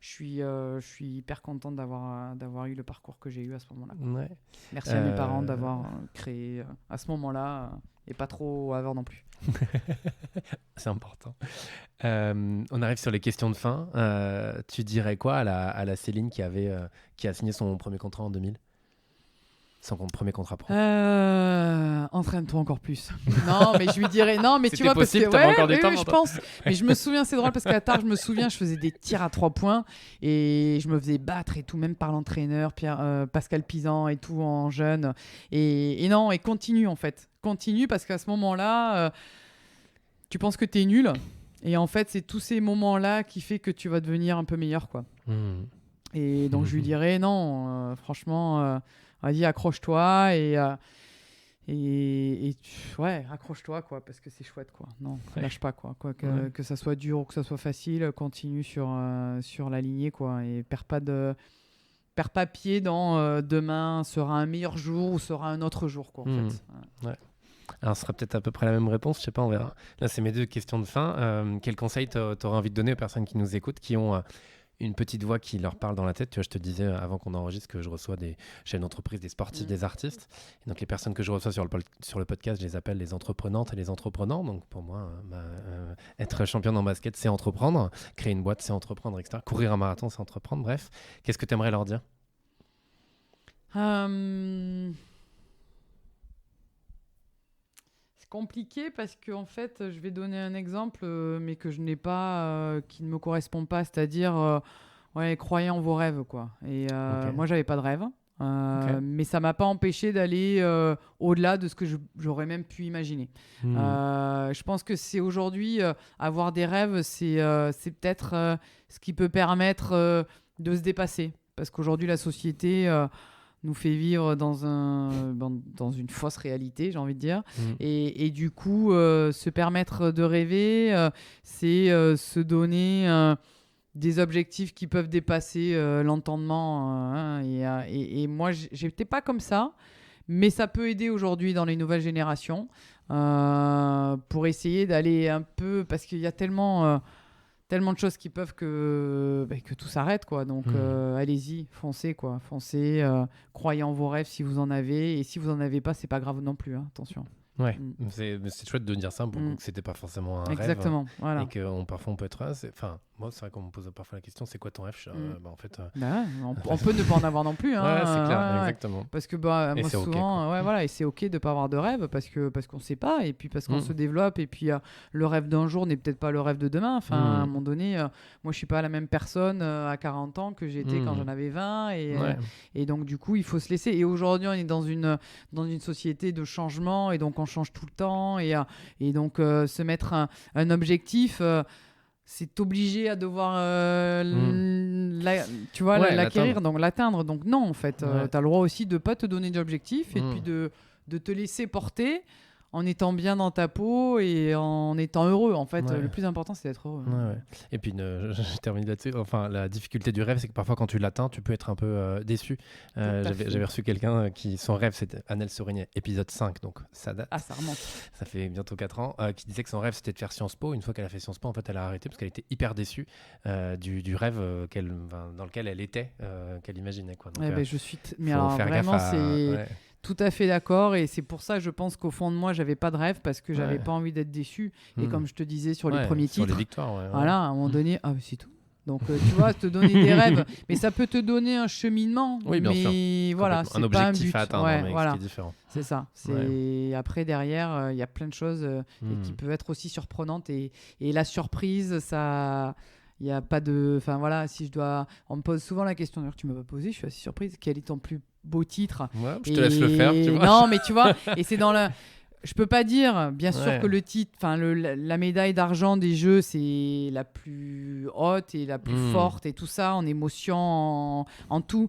je suis hyper contente d'avoir eu le parcours que j'ai eu à ce moment-là. Ouais. Merci à mes parents d'avoir créé à ce moment-là et pas trop avant non plus. C'est important. On arrive sur les questions de fin. Tu dirais quoi à la Céline qui a signé son premier contrat en 2000? Son premier contrat pro. Entraîne-toi encore plus. Non, mais je lui dirais non, mais tu vois, possible, parce que encore du temps, je pense. Mais je me souviens, c'est drôle parce qu'à tard, je me souviens, je faisais des tirs à 3 points et je me faisais battre et tout, même par l'entraîneur, Pascal Pisan et tout en jeune. Et non, et continue en fait. Continue parce qu'à ce moment-là, tu penses que t'es nul. Et en fait, c'est tous ces moments-là qui fait que tu vas devenir un peu meilleur, quoi. Et donc, je lui dirais non, franchement... vas-y, accroche-toi et ouais, accroche-toi, quoi, parce que c'est chouette, quoi. Non, lâche pas, quoi. Que ça soit dur ou que ça soit facile, continue sur la lignée, quoi, et perds pas pied dans demain sera un meilleur jour ou sera un autre jour, quoi, en fait. Ouais. Alors, ce sera peut-être à peu près la même réponse, je sais pas, on verra. Là, c'est mes 2 questions de fin. Quel conseil t'aurais envie de donner aux personnes qui nous écoutent, qui ont une petite voix qui leur parle dans la tête? Tu vois, je te disais avant qu'on enregistre que je reçois des chefs d'entreprise, des sportifs, des artistes. Et donc, les personnes que je reçois sur le podcast, je les appelle les entreprenantes et les entrepreneurs. Donc, pour moi, être championne en basket, c'est entreprendre. Créer une boîte, c'est entreprendre, etc. Courir un marathon, c'est entreprendre. Bref, qu'est-ce que tu aimerais leur dire? Compliqué parce que en fait je vais donner un exemple mais que je n'ai pas qui ne me correspond pas, c'est-à-dire croyez en vos rêves, quoi. Et moi j'avais pas de rêve mais ça m'a pas empêché d'aller au-delà de ce que j'aurais même pu imaginer. Je pense que c'est aujourd'hui avoir des rêves, c'est peut-être ce qui peut permettre de se dépasser, parce qu'aujourd'hui la société nous fait vivre dans une fausse réalité, j'ai envie de dire. Et du coup, se permettre de rêver, c'est se donner des objectifs qui peuvent dépasser l'entendement. Et moi, j'étais pas comme ça, mais ça peut aider aujourd'hui dans les nouvelles générations pour essayer d'aller un peu, parce qu'il y a tellement de choses qui peuvent que tout s'arrête, quoi. Donc allez-y, foncez, quoi. Foncez, croyez en vos rêves si vous en avez, et si vous en avez pas, c'est pas grave non plus, hein. Attention. Ouais, c'est chouette de dire ça pour que c'était pas forcément un Exactement, rêve. Voilà. Et que parfois on peut être... Enfin, moi, c'est vrai qu'on me pose parfois la question, c'est quoi ton rêve? En fait... on peut ne pas en avoir non plus. Hein, ouais, c'est clair, exactement. Parce que moi, souvent, okay, voilà, et c'est OK de pas avoir de rêve parce qu'on sait pas, et puis parce qu'on se développe, et puis le rêve d'un jour n'est peut-être pas le rêve de demain. Enfin, à un moment donné, moi, je suis pas la même personne à 40 ans que j'étais quand j'en avais 20, et donc, du coup, il faut se laisser. Et aujourd'hui, on est dans une société de changement, et donc on change tout le temps, et donc se mettre un objectif... c'est obligé à devoir l'acquérir, donc l'atteindre. Donc non, en fait, tu as le droit aussi de pas te donner d'objectif, et puis de te laisser porter en étant bien dans ta peau et en étant heureux. En fait, le plus important, c'est d'être heureux. Et puis, je termine là-dessus. Enfin, la difficulté du rêve, c'est que parfois, quand tu l'atteins, tu peux être un peu déçu. J'avais reçu quelqu'un qui, son rêve, c'était Annelle Saurigny, épisode 5, donc ça date. Ah, ça remonte. Ça fait bientôt 4 ans, qui disait que son rêve, c'était de faire Sciences Po. Une fois qu'elle a fait Sciences Po, en fait, elle a arrêté parce qu'elle était hyper déçue du rêve dans lequel elle était, qu'elle imaginait, quoi. Donc, je suis... Mais alors, vraiment, c'est... Tout à fait d'accord, et c'est pour ça, je pense qu'au fond de moi, j'avais pas de rêve parce que j'avais pas envie d'être déçu. Et comme je te disais sur les premiers titres, les victoires, voilà, à un moment donné, c'est tout. Donc tu vois, te donner des rêves, mais ça peut te donner un cheminement. Oui, bien sûr. Voilà, c'est un pas objectif un but à atteindre, voilà. qui est différent. C'est ça. Après, derrière, il y a plein de choses qui peuvent être aussi surprenantes, et la surprise, ça. Il n'y a pas de... Enfin voilà, si je dois... On me pose souvent la question, d'ailleurs tu m'as pas posé, je suis assez surprise, quel est ton plus beau titre? Je te laisse le faire, tu vois. Non, mais tu vois, et c'est dans la... Je peux pas dire, bien sûr que le titre, enfin la médaille d'argent des Jeux, c'est la plus haute et la plus forte, et tout ça, en émotion, en tout.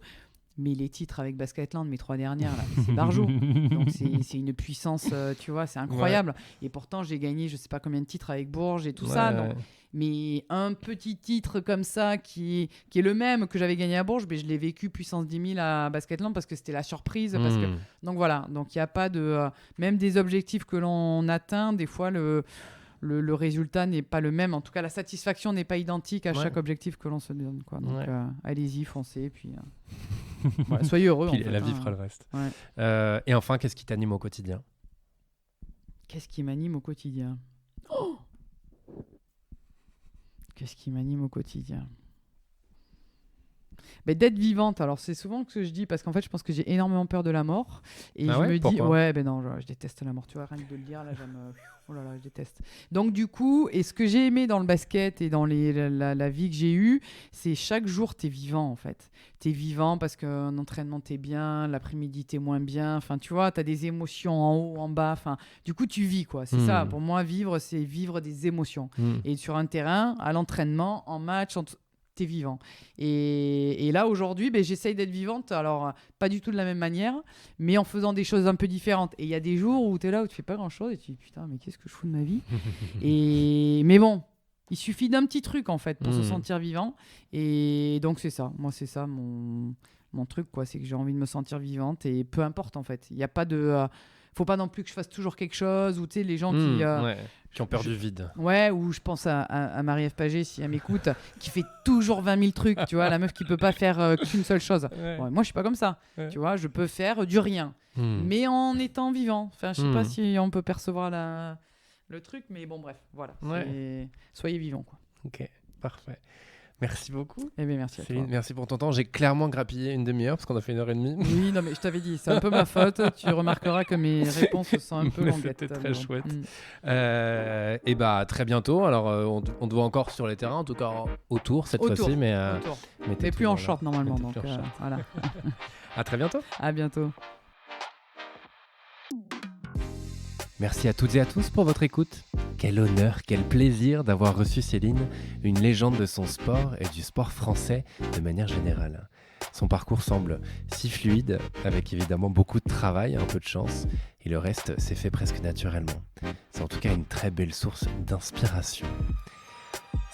Mais les titres avec Basketland, mes 3 dernières, là, c'est Barjo. Donc c'est une puissance, tu vois, c'est incroyable. Et pourtant, j'ai gagné je sais pas combien de titres avec Bourges et tout ça. Donc... Mais un petit titre comme ça qui est le même que j'avais gagné à Bourges, mais je l'ai vécu puissance 10 000 à Basketland parce que c'était la surprise. Donc voilà, donc il n'y a pas de... même des objectifs que l'on atteint, des fois le résultat n'est pas le même. En tout cas, la satisfaction n'est pas identique à chaque objectif que l'on se donne, quoi. Donc allez-y, foncez, puis soyez heureux. Puis la vie fera le reste. Et enfin, qu'est-ce qui t'anime au quotidien? Qu'est-ce qui m'anime au quotidien? Qu'est-ce qui m'anime au quotidien? D'être vivante. Alors, c'est souvent ce que je dis, parce qu'en fait, je pense que j'ai énormément peur de la mort. Et je me dis, non, je déteste la mort. Tu vois, rien que de le dire, là, j'aime... Oh là là, je déteste. Donc, du coup, et ce que j'ai aimé dans le basket et dans la vie que j'ai eue, c'est chaque jour, t'es vivant, en fait. T'es vivant parce qu'un entraînement, t'es bien, l'après-midi, t'es moins bien. Enfin, tu vois, t'as des émotions en haut, en bas. Enfin, du coup, tu vis, quoi. C'est ça. Pour moi, vivre, c'est vivre des émotions. Et sur un terrain, à l'entraînement, en match, t'es vivant. Et là, aujourd'hui, j'essaye d'être vivante. Alors, pas du tout de la même manière, mais en faisant des choses un peu différentes. Et il y a des jours où t'es là, où tu fais pas grand-chose, et tu dis, putain, mais qu'est-ce que je fous de ma vie? Mais bon, il suffit d'un petit truc, en fait, pour se sentir vivant. Et donc, c'est ça. Moi, c'est ça, mon truc, quoi. C'est que j'ai envie de me sentir vivante, et peu importe, en fait. Il n'y a pas de... faut pas non plus que je fasse toujours quelque chose, ou tu sais, les gens qui ont peur du vide. Ouais, ou je pense à Marie-Ève Pagé, si elle m'écoute, qui fait toujours 20 000 trucs, tu vois, la meuf qui peut pas faire qu'une seule chose. Moi, je suis pas comme ça, tu vois, je peux faire du rien, mais en étant vivant. Enfin, je sais pas si on peut percevoir le truc, mais bon, bref, voilà. Soyez vivants, quoi. Ok, parfait. Merci beaucoup. Merci à Céline, toi. Merci pour ton temps. J'ai clairement grappillé une demi-heure parce qu'on a fait 1h30. Oui, non, mais je t'avais dit, c'est un peu ma faute. Tu remarqueras que mes réponses sont un peu longuettes. C'était très chouette. Et très bientôt. Alors, on te voit encore sur les terrains, en tout cas autour cette fois-ci. Mais plus en short normalement. Donc, voilà. À très bientôt. À bientôt. Merci à toutes et à tous pour votre écoute. Quel honneur, quel plaisir d'avoir reçu Céline, une légende de son sport et du sport français de manière générale. Son parcours semble si fluide, avec évidemment beaucoup de travail, un peu de chance, et le reste s'est fait presque naturellement. C'est en tout cas une très belle source d'inspiration.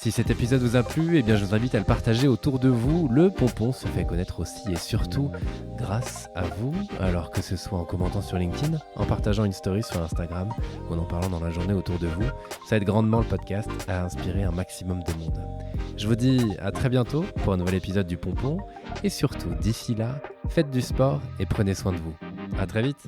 Si cet épisode vous a plu, eh bien je vous invite à le partager autour de vous. Le pompon se fait connaître aussi et surtout grâce à vous, alors que ce soit en commentant sur LinkedIn, en partageant une story sur Instagram ou en parlant dans la journée autour de vous. Ça aide grandement le podcast à inspirer un maximum de monde. Je vous dis à très bientôt pour un nouvel épisode du pompon et surtout d'ici là, faites du sport et prenez soin de vous. À très vite.